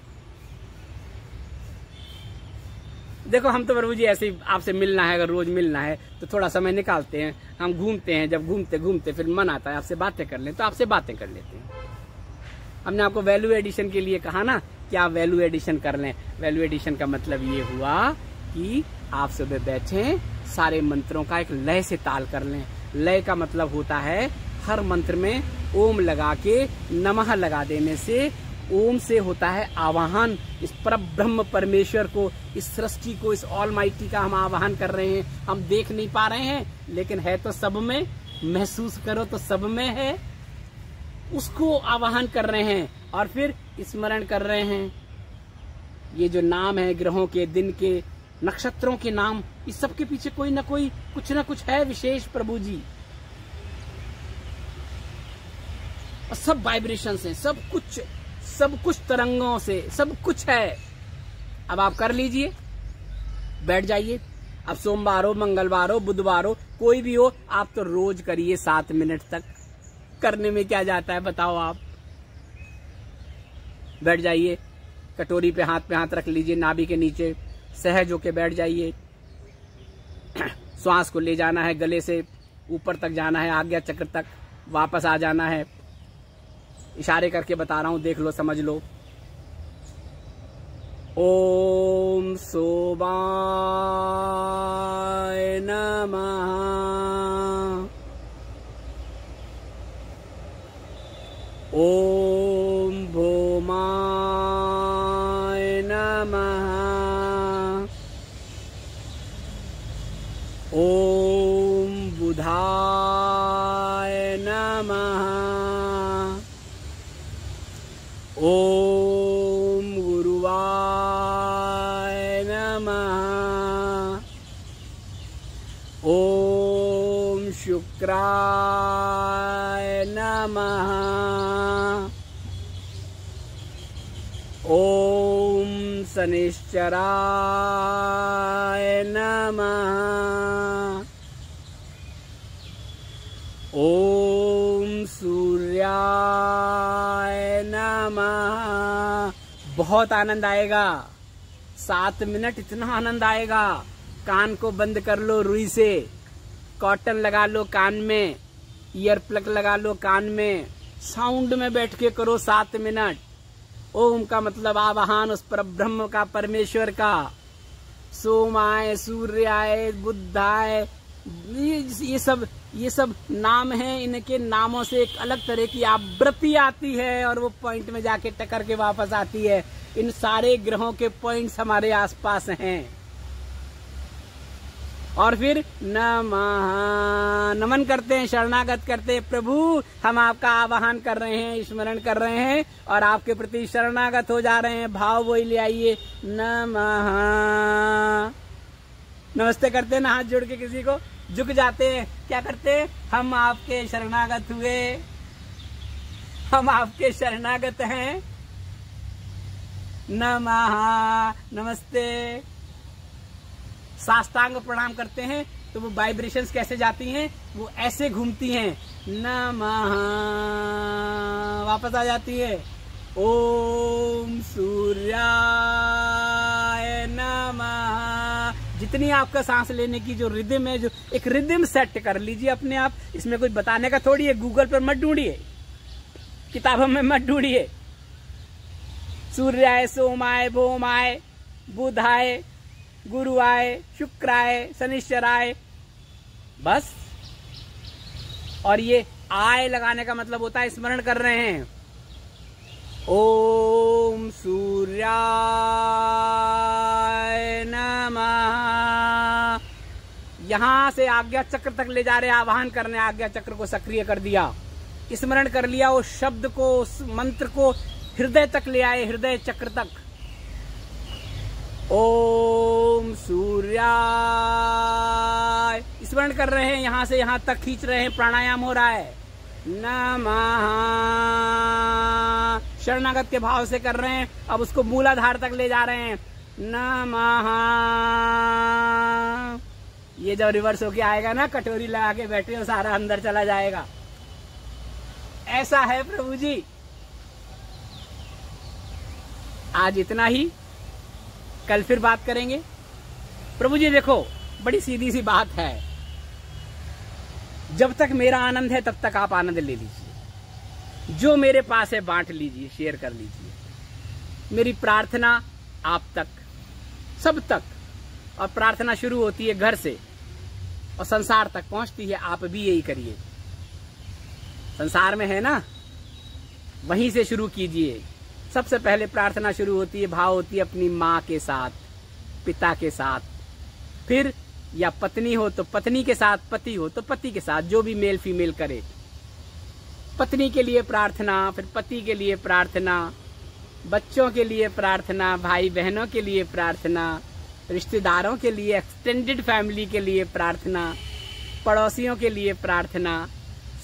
देखो, हम तो प्रभु जी ऐसे ही आपसे मिलना है, अगर रोज मिलना है तो थोड़ा समय निकालते हैं, हम घूमते हैं। जब घूमते घूमते फिर मन आता है आपसे बातें कर लें, तो आपसे बातें कर लेते हैं। हमने आपको वैल्यू एडिशन के लिए कहा ना कि आप वैल्यू एडिशन कर लें। वैल्यू एडिशन का मतलब ये हुआ कि आप सुबह बैठे, सारे मंत्रों का एक लय से ताल कर लें। लय का मतलब होता है हर मंत्र में ओम लगा के, नमः लगा देने से, ओम से होता है आवाहन। इस परब्रह्म परमेश्वर को, इस सृष्टि को, इस ऑलमाइटी का हम आवाहन कर रहे हैं। हम देख नहीं पा रहे हैं, लेकिन है तो सब में। महसूस करो तो सब में है। उसको आवाहन कर रहे हैं और फिर स्मरण कर रहे हैं। ये जो नाम है, ग्रहों के, दिन के, नक्षत्रों के नाम, इस सब के पीछे कोई ना कोई, कुछ ना कुछ है विशेष प्रभु जी। और सब वाइब्रेशंस हैं, सब कुछ तरंगों से, सब कुछ है। अब आप कर लीजिए, बैठ जाइए। अब सोमवार हो, मंगलवार हो, बुधवार हो, कोई भी हो, आप तो रोज करिए 7 मिनट तक। करने में क्या जाता है बताओ आप। बैठ जाइए, कटोरी पे हाथ रख लीजिए, नाभि के नीचे सहज होके बैठ जाइए। श्वास को ले जाना है, गले से ऊपर तक जाना है, आज्ञा चक्र तक वापस आ जाना है। इशारे करके बता रहा हूं, देख लो, समझ लो। ओम सोमाय नमः, ओम भौमाय नमः, ओम बुधाय नमः, ओम गुरुवाय नमः, शुक्राय नमः। ओम शनिश्चराय नमः। ओम सूर्याय नमः। बहुत आनंद आएगा, 7 मिनट इतना आनंद आएगा। कान को बंद कर लो रुई से, कॉटन लगा लो कान में, ईयर प्लग लगा लो कान में, साउंड में बैठ के करो 7 मिनट। ओम का मतलब आवाहन उस पर ब्रह्म का, परमेश्वर का। सोमाय, सूर्याय, बुद्धाय, ये सब नाम हैं। इनके नामों से एक अलग तरह की आवृत्ति आती है और वो पॉइंट में जाके टकर के वापस आती है। इन सारे ग्रहों के पॉइंट्स हमारे आसपास हैं। और फिर नमः, नमन करते हैं, शरणागत करते हैं। प्रभु, हम आपका आवाहन कर रहे हैं, स्मरण कर रहे हैं और आपके प्रति शरणागत हो जा रहे हैं। भाव वही ले आइए, नमः। नमस्ते करते हैं ना, हाथ जोड़ के किसी को झुक जाते हैं। क्या करते हैं? हम आपके शरणागत हुए, हम आपके शरणागत हैं। नमः, नमस्ते। साष्टांग प्रणाम करते हैं तो वो वाइब्रेशंस कैसे जाती हैं? वो ऐसे घूमती हैं, नमः, वापस आ जाती है। ओम सूर्याय नमः। जितनी आपका सांस लेने की जो रिदम है, जो एक रिदम सेट कर लीजिए अपने आप। इसमें कुछ बताने का थोड़ी है, गूगल पर मत ढूंढिए, किताबों में मत ढूंढिए। सूर्याय, सोमाय, भौमाय, बुधाय, गुरुआय, शुक्राय, शनिश्चराय, बस। और ये आय लगाने का मतलब होता है स्मरण कर रहे हैं। ओम सूर्याय नमः। यहां से आज्ञा चक्र तक ले जा रहे, आवाहन करने, आज्ञा चक्र को सक्रिय कर दिया, स्मरण कर लिया। उस शब्द को, उस मंत्र को हृदय तक ले आए, हृदय चक्र तक। ओम सूर्याय, स्मरण कर रहे हैं, यहां से यहां तक खींच रहे हैं, प्राणायाम हो रहा है। नमः, शरणागत के भाव से कर रहे हैं। अब उसको मूलाधार तक ले जा रहे हैं, नमः। ये जब रिवर्स होके आएगा ना, कटोरी लगा के बैठे हो, सारा अंदर चला जाएगा। ऐसा है प्रभु जी। आज इतना ही, कल फिर बात करेंगे। प्रभु जी देखो, बड़ी सीधी सी बात है, जब तक मेरा आनंद है तब तक आप आनंद ले लीजिए। जो मेरे पास है बांट लीजिए, शेयर कर लीजिए। मेरी प्रार्थना आप तक, सब तक। और प्रार्थना शुरू होती है घर से और संसार तक पहुंचती है। आप भी यही करिए। संसार में है ना, वहीं से शुरू कीजिए। सबसे पहले प्रार्थना शुरू होती है, भाव होती है अपनी माँ के साथ, पिता के साथ, फिर या पत्नी हो तो पत्नी के साथ, पति हो तो पति के साथ, जो भी मेल फीमेल करे। पत्नी के लिए प्रार्थना, फिर पति के लिए प्रार्थना, बच्चों के लिए प्रार्थना, भाई बहनों के लिए प्रार्थना, रिश्तेदारों के लिए, एक्सटेंडेड फैमिली के लिए प्रार्थना, पड़ोसियों के लिए प्रार्थना,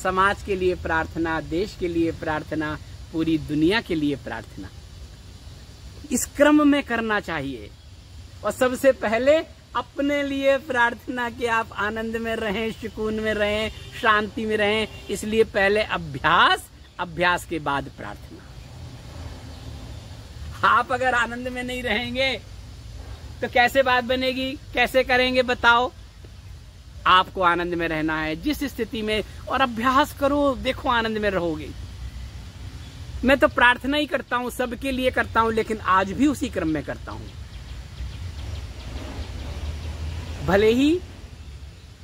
समाज के लिए प्रार्थना, देश के लिए प्रार्थना, पूरी दुनिया के लिए प्रार्थना। इस क्रम में करना चाहिए। और सबसे पहले अपने लिए प्रार्थना कि आप आनंद में रहें, सुकून में रहें, शांति में रहें। इसलिए पहले अभ्यास, अभ्यास के बाद प्रार्थना। आप अगर आनंद में नहीं रहेंगे तो कैसे बात बनेगी? कैसे करेंगे बताओ? आपको आनंद में रहना है जिस स्थिति में, और अभ्यास करो, देखो आनंद में रहोगे। मैं तो प्रार्थना ही करता हूं, सबके लिए करता हूं, लेकिन आज भी उसी क्रम में करता हूं। भले ही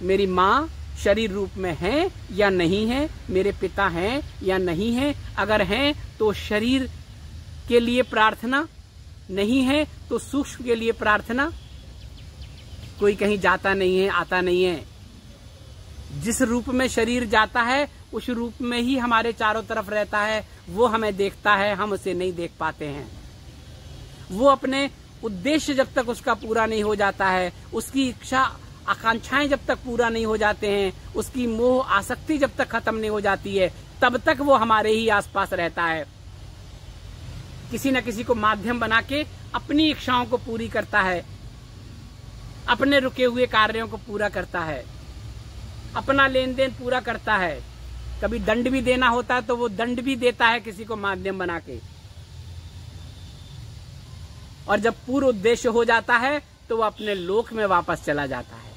मेरी माँ शरीर रूप में है या नहीं है, मेरे पिता हैं या नहीं है, अगर हैं तो शरीर के लिए प्रार्थना, नहीं है तो सूक्ष्म के लिए प्रार्थना। कोई कहीं जाता नहीं है, आता नहीं है। जिस रूप में शरीर जाता है उस रूप में ही हमारे चारों तरफ रहता है। वो हमें देखता है, हम उसे नहीं देख पाते हैं। वो अपने उद्देश्य जब तक उसका पूरा नहीं हो जाता है, उसकी इच्छा आकांक्षाएं जब तक पूरा नहीं हो जाते हैं, उसकी मोह आसक्ति जब तक खत्म नहीं हो जाती है, तब तक वो हमारे ही आसपास रहता है। किसी न किसी को माध्यम बना के अपनी इच्छाओं को पूरी करता है, अपने रुके हुए कार्यों को पूरा करता है, अपना लेन देन पूरा करता है। कभी दंड भी देना होता है तो वो दंड भी देता है किसी को माध्यम बना के। और जब पूर्ण उद्देश्य हो जाता है तो वो अपने लोक में वापस चला जाता है,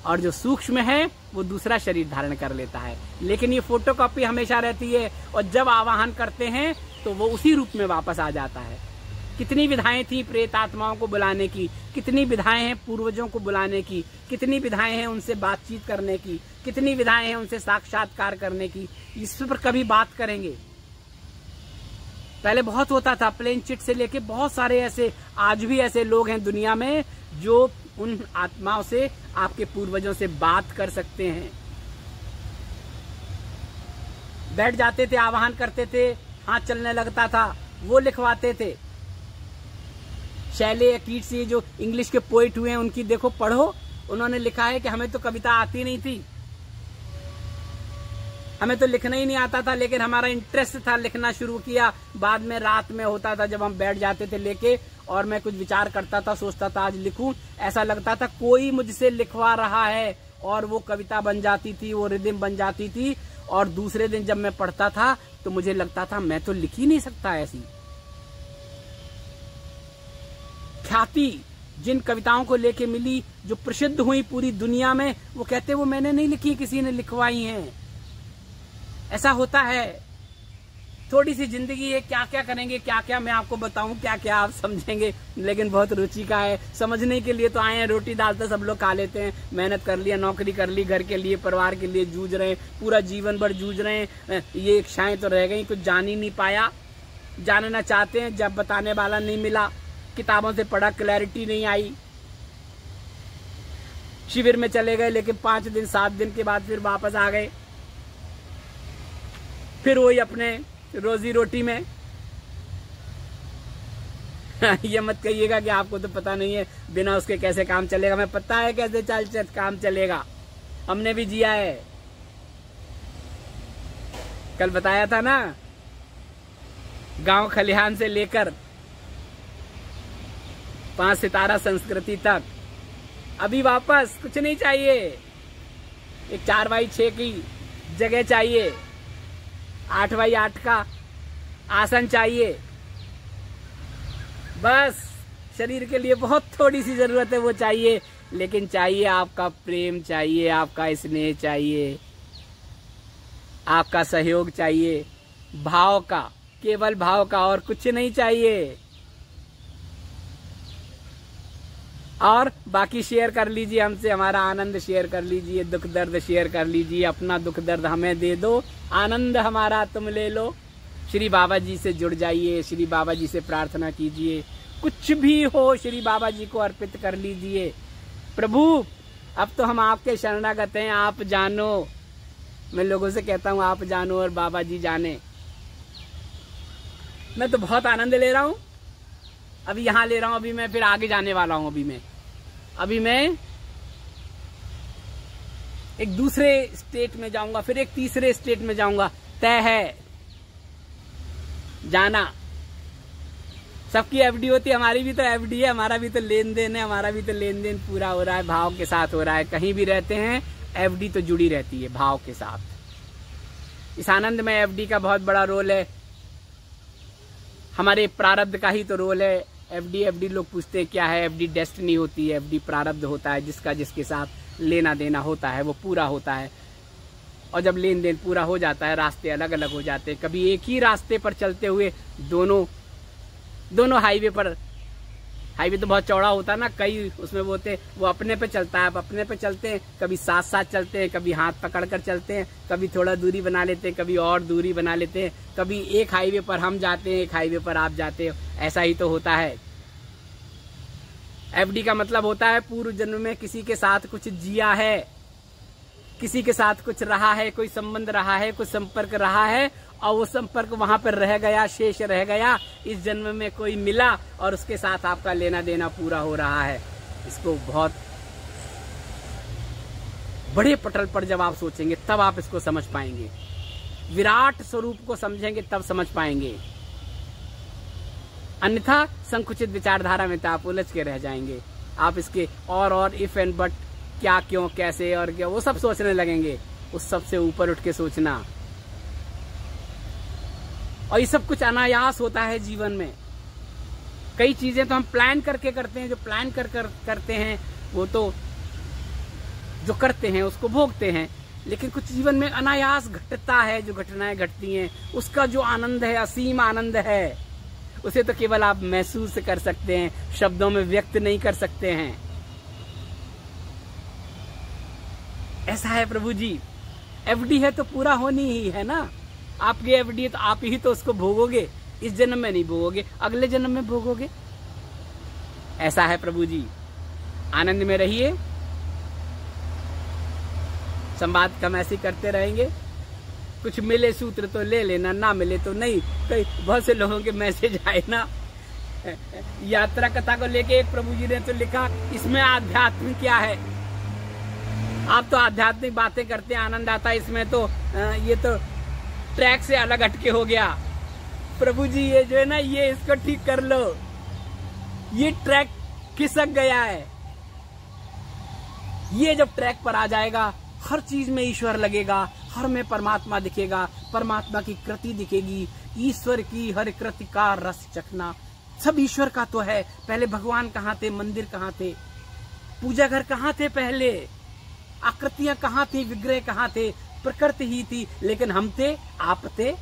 और जो सूक्ष्म है वो दूसरा शरीर धारण कर लेता है। लेकिन ये फोटोकॉपी हमेशा रहती है, और जब आवाहन करते हैं तो वो उसी रूप में वापस आ जाता है। कितनी विधाएं थी प्रेत आत्माओं को बुलाने की, कितनी विधाएं हैं पूर्वजों को बुलाने की, कितनी विधाएं हैं उनसे बातचीत करने की, कितनी विधाएं हैं उनसे साक्षात्कार करने की। इस पर कभी बात करेंगे। पहले बहुत होता था, प्लेन चिट से लेके बहुत सारे ऐसे, आज भी ऐसे लोग हैं दुनिया में जो उन आत्माओं से, आपके पूर्वजों से बात कर सकते हैं। बैठ जाते थे, आवाहन करते थे, हाथ चलने लगता था, वो लिखवाते थे। शैले कीट से जो इंग्लिश के पोइट हुए हैं उनकी देखो, पढ़ो, उन्होंने लिखा है कि हमें तो कविता आती नहीं थी, हमें तो लिखना ही नहीं आता था, लेकिन हमारा इंटरेस्ट था, लिखना शुरू किया। बाद में रात में होता था जब हम बैठ जाते थे लेके, और मैं कुछ विचार करता था, सोचता था आज लिखूं, ऐसा लगता था कोई मुझसे लिखवा रहा है, और वो कविता बन जाती थी, वो रिदम बन जाती थी। और दूसरे दिन जब मैं पढ़ता था तो मुझे लगता था मैं तो लिख ही नहीं सकता ऐसी। ख्याति जिन कविताओं को लेके मिली, जो प्रसिद्ध हुई पूरी दुनिया में, वो कहते वो मैंने नहीं लिखी, किसी ने लिखवाई हैं। ऐसा होता है। थोड़ी सी जिंदगी है, क्या क्या करेंगे, क्या क्या मैं आपको बताऊं, क्या क्या आप समझेंगे। लेकिन बहुत रुचि का है, समझने के लिए तो आए हैं। रोटी दाल तो सब लोग खा लेते हैं, मेहनत कर लिया, नौकरी कर ली, घर के लिए, परिवार के लिए जूझ रहे हैं, पूरा जीवन भर जूझ रहे हैं। ये इच्छाएं तो रह गई, कुछ जान ही नहीं पाया, जानना चाहते हैं, जब बताने वाला नहीं मिला, किताबों से पढ़ा, क्लैरिटी नहीं आई। शिविर में चले गए, लेकिन 5 दिन 7 दिन के बाद फिर वापस आ गए, फिर वही अपने रोजी रोटी में। ये मत कहिएगा कि आपको तो पता नहीं है बिना उसके कैसे काम चलेगा। हमें पता है कैसे काम चलेगा, हमने भी जिया है। कल बताया था ना, गांव खलिहान से लेकर 5 सितारा संस्कृति तक, अभी वापस कुछ नहीं चाहिए। एक 4x6 की जगह चाहिए, 8x8 का आसन चाहिए, बस शरीर के लिए बहुत थोड़ी सी जरूरत है, वो चाहिए। लेकिन चाहिए आपका प्रेम, चाहिए आपका स्नेह, चाहिए आपका सहयोग, चाहिए भाव का, केवल भाव का, और कुछ नहीं चाहिए। और बाकी शेयर कर लीजिए हमसे, हमारा आनंद शेयर कर लीजिए, दुख दर्द शेयर कर लीजिए, अपना दुख दर्द हमें दे दो, आनंद हमारा तुम ले लो। श्री बाबा जी से जुड़ जाइए, श्री बाबा जी से प्रार्थना कीजिए, कुछ भी हो श्री बाबा जी को अर्पित कर लीजिए। प्रभु अब तो हम आपके शरणागत हैं, आप जानो। मैं लोगों से कहता हूँ आप जानो और बाबा जी जाने। मैं तो बहुत आनंद ले रहा हूँ, अभी यहाँ ले रहा हूँ, अभी मैं फिर आगे जाने वाला हूँ। अभी मैं एक दूसरे स्टेट में जाऊंगा, फिर एक तीसरे स्टेट में जाऊंगा, तय है जाना। सबकी एफडी होती है, हमारी भी तो एफडी है, हमारा भी तो लेन देन है, हमारा भी तो लेन देन पूरा हो रहा है, भाव के साथ हो रहा है। कहीं भी रहते हैं एफडी तो जुड़ी रहती है भाव के साथ। इस आनंद में एफडी का बहुत बड़ा रोल है, हमारे प्रारब्ध का ही तो रोल है। एफडी लोग पूछते हैं क्या है, एफडी डेस्टिनी होती है, एफडी प्रारब्ध होता है, जिसका जिसके साथ लेना देना होता है वो पूरा होता है। और जब लेन देन पूरा हो जाता है, रास्ते अलग अलग हो जाते हैं। कभी एक ही रास्ते पर चलते हुए दोनों हाईवे पर, हाईवे तो बहुत चौड़ा होता है ना, कई उसमें वो होते, वो अपने पे चलता है, आप अपने पे चलते हैं, कभी साथ साथ चलते हैं, कभी हाथ पकड़ कर चलते हैं, कभी थोड़ा दूरी बना लेते हैं, कभी और दूरी बना लेते हैं, कभी एक हाईवे पर हम जाते हैं, एक हाईवे पर आप जाते हो, ऐसा ही तो होता है। एफडी का मतलब होता है पूर्व जन्म में किसी के साथ कुछ जिया है, किसी के साथ कुछ रहा है, कोई संबंध रहा है, कुछ संपर्क रहा है, और वो संपर्क वहां पर रह गया, शेष रह गया। इस जन्म में कोई मिला और उसके साथ आपका लेना देना पूरा हो रहा है। इसको बहुत बड़े पटल पर जब आप सोचेंगे तब आप इसको समझ पाएंगे। विराट स्वरूप को समझेंगे तब समझ पाएंगे, अन्यथा संकुचित विचारधारा में तो आप उलझ के रह जाएंगे। आप इसके और इफ एंड बट, क्या क्यों कैसे और क्या, वो सब सोचने लगेंगे। उस सब से ऊपर उठ के सोचना, और ये सब कुछ अनायास होता है जीवन में। कई चीजें तो हम प्लान करके करते हैं, जो प्लान करते हैं वो तो जो करते हैं उसको भोगते हैं, लेकिन कुछ जीवन में अनायास घटता है, जो घटनाएं घटती हैं उसका जो आनंद है, असीम आनंद है, उसे तो केवल आप महसूस कर सकते हैं, शब्दों में व्यक्त नहीं कर सकते हैं। ऐसा है प्रभु जी। एफडी है तो पूरा होनी ही है ना। आपकी एफडी है तो आप ही तो उसको भोगोगे। इस जन्म में नहीं भोगोगे, अगले जन्म में भोगोगे। ऐसा है प्रभु जी। आनंद में रहिए। संवाद कम ऐसे करते रहेंगे। कुछ मिले सूत्र तो ले लेना, ना मिले तो नहीं। कई बहुत से लोगों के मैसेज आए ना, यात्रा कथा को लेके एक प्रभु जी ने तो लिखा, इसमें आध्यात्म क्या है? आप तो आध्यात्मिक बातें करते हैं, आनंद आता है इसमें, तो ये तो ट्रैक से अलग हटके हो गया। प्रभु जी ये जो है ना, ये इसको ठीक कर लो, ये ट्रैक खिसक गया है। ये जब ट्रैक पर आ जाएगा, हर चीज में ईश्वर लगेगा, हर में परमात्मा दिखेगा, परमात्मा की कृति दिखेगी, ईश्वर की हर कृति का रस चखना। सब ईश्वर का तो है। पहले भगवान कहाँ थे? मंदिर कहाँ थे? पूजा घर कहाँ थे? पहले आकृतियां कहाँ थी? विग्रह कहाँ थे? प्रकृति ही थी, लेकिन हम थे, आप थे।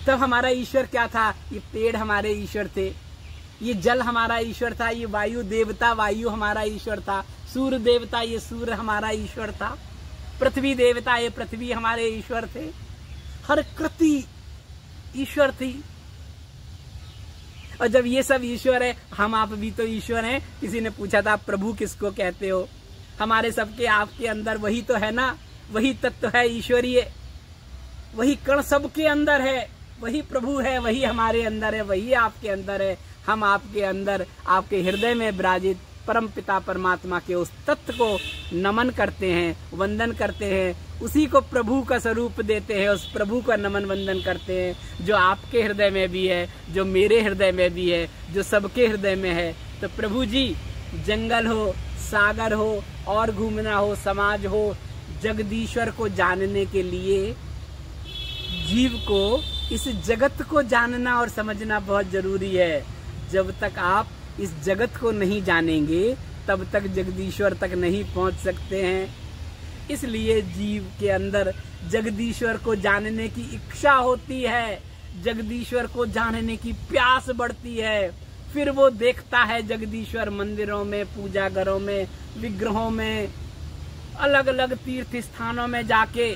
तब हमारा ईश्वर क्या था? ये पेड़ हमारे ईश्वर थे, ये जल हमारा ईश्वर था, ये वायु देवता वायु हमारा ईश्वर था, सूर्य देवता ये सूर्य हमारा ईश्वर था, पृथ्वी देवता ये पृथ्वी हमारे ईश्वर थे। हर कृति ईश्वर थी। और जब ये सब ईश्वर है, हम आप भी तो ईश्वर हैं। किसी ने पूछा था प्रभु किसको कहते हो? हमारे सबके आपके अंदर वही तो है ना, वही तत्व है ईश्वरीय, वही कण सबके अंदर है, वही प्रभु है, वही हमारे अंदर है, वही आपके अंदर है। हम आपके अंदर, आपके हृदय में विराजित परम पिता परमात्मा के उस तत्व को नमन करते हैं, वंदन करते हैं, उसी को प्रभु का स्वरूप देते हैं, उस प्रभु का नमन वंदन करते हैं, जो आपके हृदय में भी है, जो मेरे हृदय में भी है, जो सबके हृदय में है। तो प्रभु जी, जंगल हो, सागर हो, और घूमना हो, समाज हो, जगदीश्वर को जानने के लिए जीव को इस जगत को जानना और समझना बहुत जरूरी है। जब तक आप इस जगत को नहीं जानेंगे, तब तक जगदीश्वर तक नहीं पहुंच सकते हैं। इसलिए जीव के अंदर जगदीश्वर को जानने की इच्छा होती है, जगदीश्वर को जानने की प्यास बढ़ती है। फिर वो देखता है जगदीश्वर मंदिरों में, पूजा घरों में, विग्रहों में, अलग अलग तीर्थ स्थानों में जाके,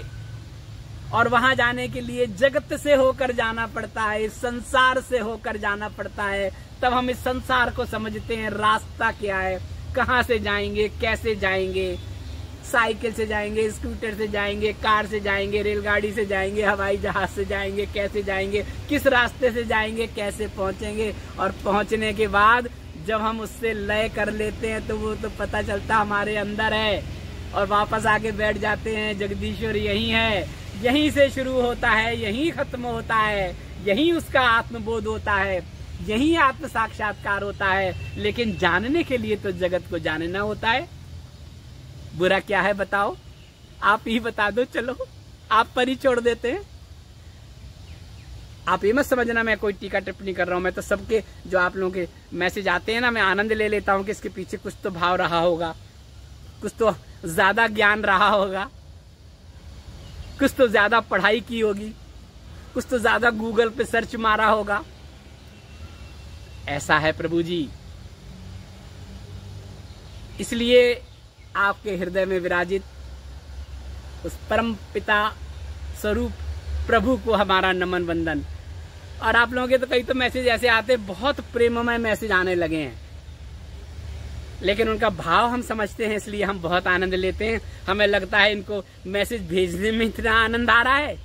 और वहां जाने के लिए जगत से होकर जाना पड़ता है, इस संसार से होकर जाना पड़ता है। तब हम इस संसार को समझते हैं, रास्ता क्या है, कहाँ से जाएंगे, कैसे जाएंगे, साइकिल से जाएंगे, स्कूटर से जाएंगे, कार से जाएंगे, रेलगाड़ी से जाएंगे, हवाई जहाज से जाएंगे, कैसे जाएंगे, किस रास्ते से जाएंगे, कैसे पहुंचेंगे। और पहुंचने के बाद जब हम उससे लय कर लेते हैं तो वो तो पता चलता हमारे अंदर है, और वापस आके बैठ जाते हैं। जगदीश्वर यही है, यहीं से शुरू होता है, यहीं खत्म होता है, यहीं उसका आत्मबोध होता है, यहीं आत्म साक्षात्कार होता है। लेकिन जानने के लिए तो जगत को जानना होता है। बुरा क्या है बताओ? आप ही बता दो, चलो आप पर ही छोड़ देते हैं। आप ये मत समझना मैं कोई टीका टिप्पणी कर रहा हूं। मैं तो सबके जो आप लोगों के मैसेज आते हैं ना, मैं आनंद ले लेता हूं कि इसके पीछे कुछ तो भाव रहा होगा, कुछ तो ज्यादा ज्ञान रहा होगा, कुछ तो ज्यादा पढ़ाई की होगी, कुछ तो ज्यादा गूगल पे सर्च मारा होगा। ऐसा है प्रभु जी। इसलिए आपके हृदय में विराजित उस परम पिता स्वरूप प्रभु को हमारा नमन वंदन। और आप लोगों के तो कई तो मैसेज ऐसे आते, बहुत प्रेममय मैसेज आने लगे हैं, लेकिन उनका भाव हम समझते हैं, इसलिए हम बहुत आनंद लेते हैं। हमें लगता है इनको मैसेज भेजने में इतना आनंद आ रहा है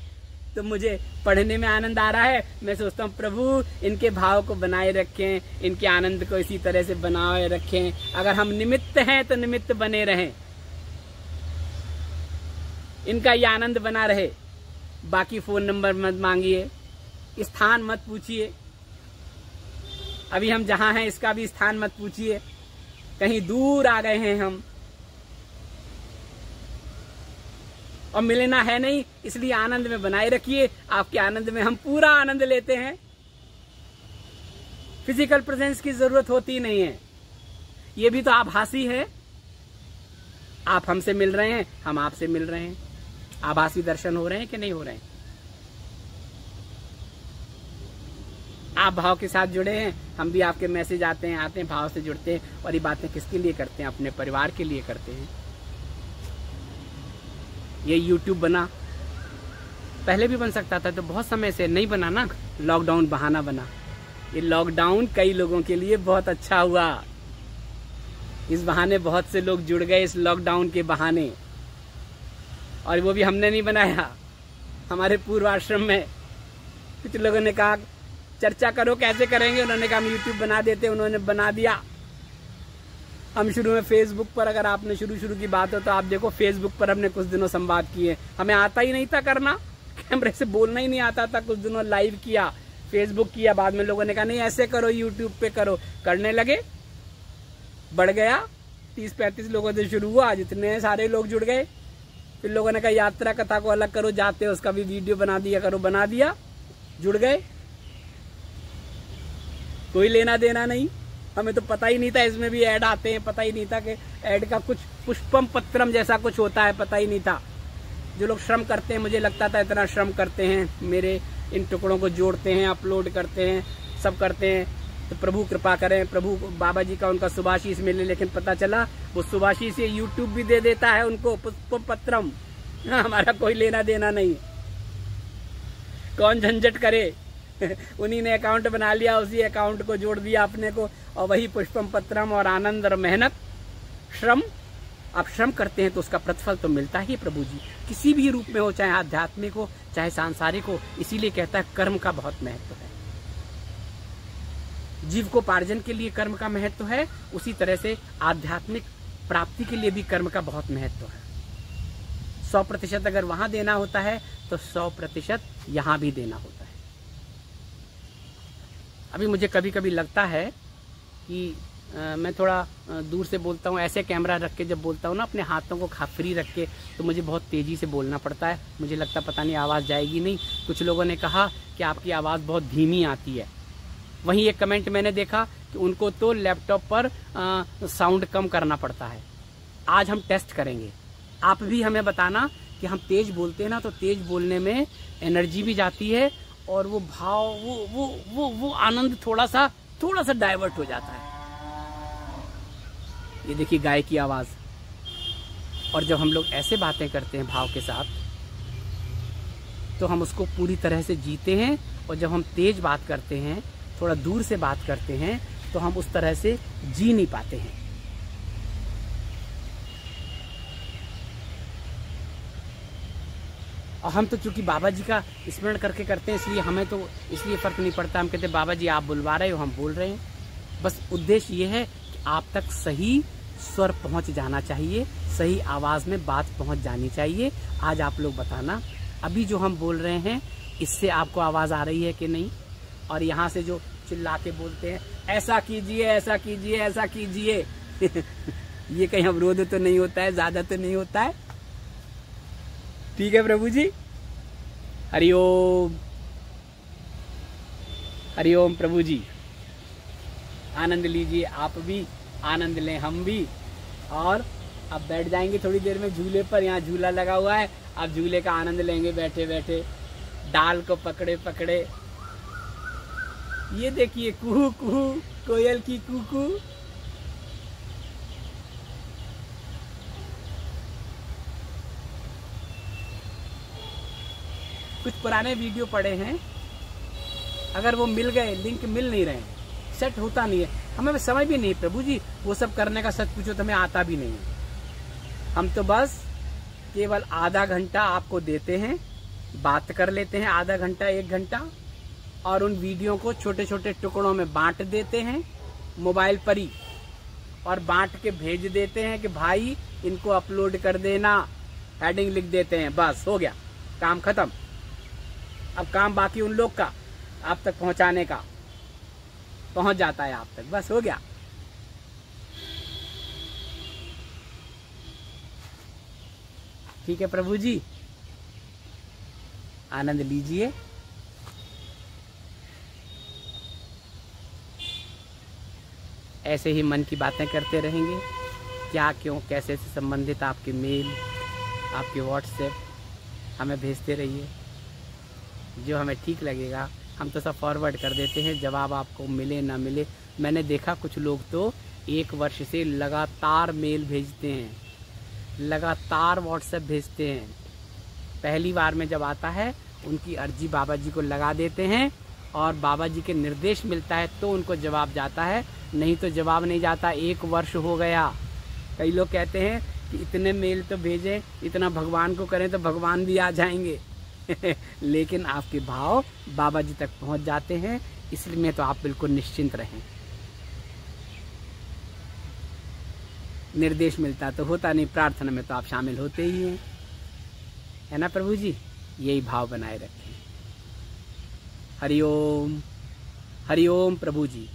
तो मुझे पढ़ने में आनंद आ रहा है। मैं सोचता हूँ प्रभु इनके भाव को बनाए रखें, इनके आनंद को इसी तरह से बनाए रखें। अगर हम निमित्त हैं तो निमित्त बने रहें, इनका ये आनंद बना रहे। बाकी फोन नंबर मत मांगिए, स्थान मत पूछिए, अभी हम जहां हैं इसका भी स्थान मत पूछिए, कहीं दूर आ गए हैं हम और मिलना है नहीं, इसलिए आनंद में बनाए रखिए। आपके आनंद में हम पूरा आनंद लेते हैं। फिजिकल प्रेजेंस की जरूरत होती नहीं है, ये भी तो आभासी है। आप हमसे मिल रहे हैं, हम आपसे मिल रहे हैं, आभासी दर्शन हो रहे हैं कि नहीं हो रहे हैं। आप भाव के साथ जुड़े हैं, हम भी आपके मैसेज आते हैं भाव से जुड़ते हैं। और ये बातें किसके लिए करते हैं? अपने परिवार के लिए करते हैं। ये YouTube बना, पहले भी बन सकता था, तो बहुत समय से नहीं बना ना, लॉकडाउन बहाना बना। ये लॉकडाउन कई लोगों के लिए बहुत अच्छा हुआ, इस बहाने बहुत से लोग जुड़ गए इस लॉकडाउन के बहाने। और वो भी हमने नहीं बनाया, हमारे पूर्वाश्रम में कुछ लोगों ने कहा चर्चा करो कैसे करेंगे, उन्होंने कहा हम YouTube बना देते, उन्होंने बना दिया। हम शुरू में फेसबुक पर, अगर आपने शुरू की बात हो तो आप देखो, फेसबुक पर हमने कुछ दिनों संवाद किए, हमें आता ही नहीं था करना, कैमरे से बोलना ही नहीं आता था। कुछ दिनों लाइव किया, फेसबुक किया, बाद में लोगों ने कहा नहीं ऐसे करो, YouTube पे करो, करने लगे, बढ़ गया, 30-35 लोगों से शुरू हुआ, जितने सारे लोग जुड़ गए। फिर लोगों ने कहा यात्रा कथा को अलग करो, जाते हो उसका भी वीडियो बना दिया करो, बना दिया, जुड़ गए। कोई लेना देना नहीं, हमें तो पता ही नहीं था इसमें भी ऐड आते हैं, पता ही नहीं था कि ऐड का कुछ पुष्पम पत्रम जैसा कुछ होता है, पता ही नहीं था। जो लोग श्रम करते हैं, मुझे लगता था इतना श्रम करते हैं, मेरे इन टुकड़ों को जोड़ते हैं, अपलोड करते हैं, सब करते हैं, तो प्रभु कृपा करें, प्रभु बाबा जी का उनका सुभाशीष मिले। लेकिन पता चला वो सुभाशीष YouTube भी दे देता है उनको, पुष्पम पत्रम, हमारा कोई लेना देना नहीं, कौन झंझट करे। उन्हीं ने अकाउंट बना लिया, उसी अकाउंट को जोड़ दिया अपने को, और वही पुष्पम पत्रम और आनंद और मेहनत, श्रम। आप श्रम करते हैं तो उसका प्रतिफल तो मिलता ही प्रभु जी, किसी भी रूप में हो, चाहे आध्यात्मिक हो चाहे सांसारिक हो। इसीलिए कहता है कर्म का बहुत महत्व है। जीव को पार्जन के लिए कर्म का महत्व है, उसी तरह से आध्यात्मिक प्राप्ति के लिए भी कर्म का बहुत महत्व है। 100% अगर वहां देना होता है तो 100% यहां भी देना होता है। अभी मुझे कभी कभी लगता है कि मैं थोड़ा दूर से बोलता हूँ, ऐसे कैमरा रख के जब बोलता हूँ ना, अपने हाथों को फ्री रख के, तो मुझे बहुत तेजी से बोलना पड़ता है। मुझे लगता पता नहीं आवाज़ जाएगी नहीं। कुछ लोगों ने कहा कि आपकी आवाज़ बहुत धीमी आती है। वहीं एक कमेंट मैंने देखा कि उनको तो लैपटॉप पर साउंड कम करना पड़ता है। आज हम टेस्ट करेंगे, आप भी हमें बताना कि हम तेज बोलते हैं ना, तो तेज बोलने में एनर्जी भी जाती है और वो भाव, वो आनंद थोड़ा सा डाइवर्ट हो जाता है। ये देखिए गाय की आवाज। और जब हम लोग ऐसे बातें करते हैं भाव के साथ, तो हम उसको पूरी तरह से जीते हैं। और जब हम तेज बात करते हैं, थोड़ा दूर से बात करते हैं, तो हम उस तरह से जी नहीं पाते हैं। और हम तो चूंकि बाबा जी का स्मरण करके करते हैं, इसलिए हमें तो इसलिए फर्क नहीं पड़ता। हम कहते हैं बाबा जी आप बुलवा रहे हो, हम बोल रहे हैं। बस उद्देश्य ये है कि आप तक सही स्वर पहुंच जाना चाहिए, सही आवाज में बात पहुंच जानी चाहिए। आज आप लोग बताना, अभी जो हम बोल रहे हैं इससे आपको आवाज आ रही है कि नहीं? और यहाँ से जो चिल्ला के बोलते हैं ऐसा कीजिए, ऐसा कीजिए, ऐसा कीजिए ये कहीं अवरोध तो नहीं होता है, ज्यादा तो नहीं होता है? ठीक है प्रभु जी। हरिओम, हरिओम प्रभु जी। आनंद लीजिए, आप भी आनंद लें, हम भी। और अब बैठ जाएंगे थोड़ी देर में झूले पर, यहाँ झूला लगा हुआ है, अब झूले का आनंद लेंगे बैठे बैठे, डाल को पकड़े पकड़े। ये देखिए कुहू कुहू, कोयल की कुकू। कुछ पुराने वीडियो पड़े हैं, अगर वो मिल गए, लिंक मिल नहीं रहे, सेट होता नहीं है, हमें समझ भी नहीं प्रभु जी वो सब करने का। सच पूछो तो हमें आता भी नहीं है। हम तो बस केवल आधा घंटा आपको देते हैं, बात कर लेते हैं आधा घंटा 1 घंटा, और उन वीडियो को छोटे छोटे टुकड़ों में बांट देते हैं मोबाइल पर ही, और बांट के भेज देते हैं कि भाई इनको अपलोड कर देना, हेडिंग लिख देते हैं, बस हो गया, काम खत्म। अब काम बाकी उन लोग का आप तक पहुंचाने का, पहुंच जाता है आप तक, बस हो गया। ठीक है प्रभु जी, आनंद लीजिए। ऐसे ही मन की बातें करते रहेंगे, क्या क्यों कैसे से संबंधित आपके मेल, आपके व्हाट्सएप हमें भेजते रहिए। जो हमें ठीक लगेगा हम तो सब फॉरवर्ड कर देते हैं, जवाब आपको मिले ना मिले। मैंने देखा कुछ लोग तो 1 वर्ष से लगातार मेल भेजते हैं, लगातार व्हाट्सएप भेजते हैं। पहली बार में जब आता है उनकी अर्जी बाबा जी को लगा देते हैं और बाबा जी के निर्देश मिलता है तो उनको जवाब जाता है, नहीं तो जवाब नहीं जाता। 1 वर्ष हो गया। कई लोग कहते हैं कि इतने मेल तो भेजें, इतना भगवान को करें तो भगवान भी आ जाएंगे लेकिन आपके भाव बाबा जी तक पहुंच जाते हैं, इसलिए तो आप बिल्कुल निश्चिंत रहें। निर्देश मिलता तो होता नहीं, प्रार्थना में तो आप शामिल होते ही हैं, है ना प्रभु जी। यही भाव बनाए रखें। हरिओम, हरिओम प्रभु जी।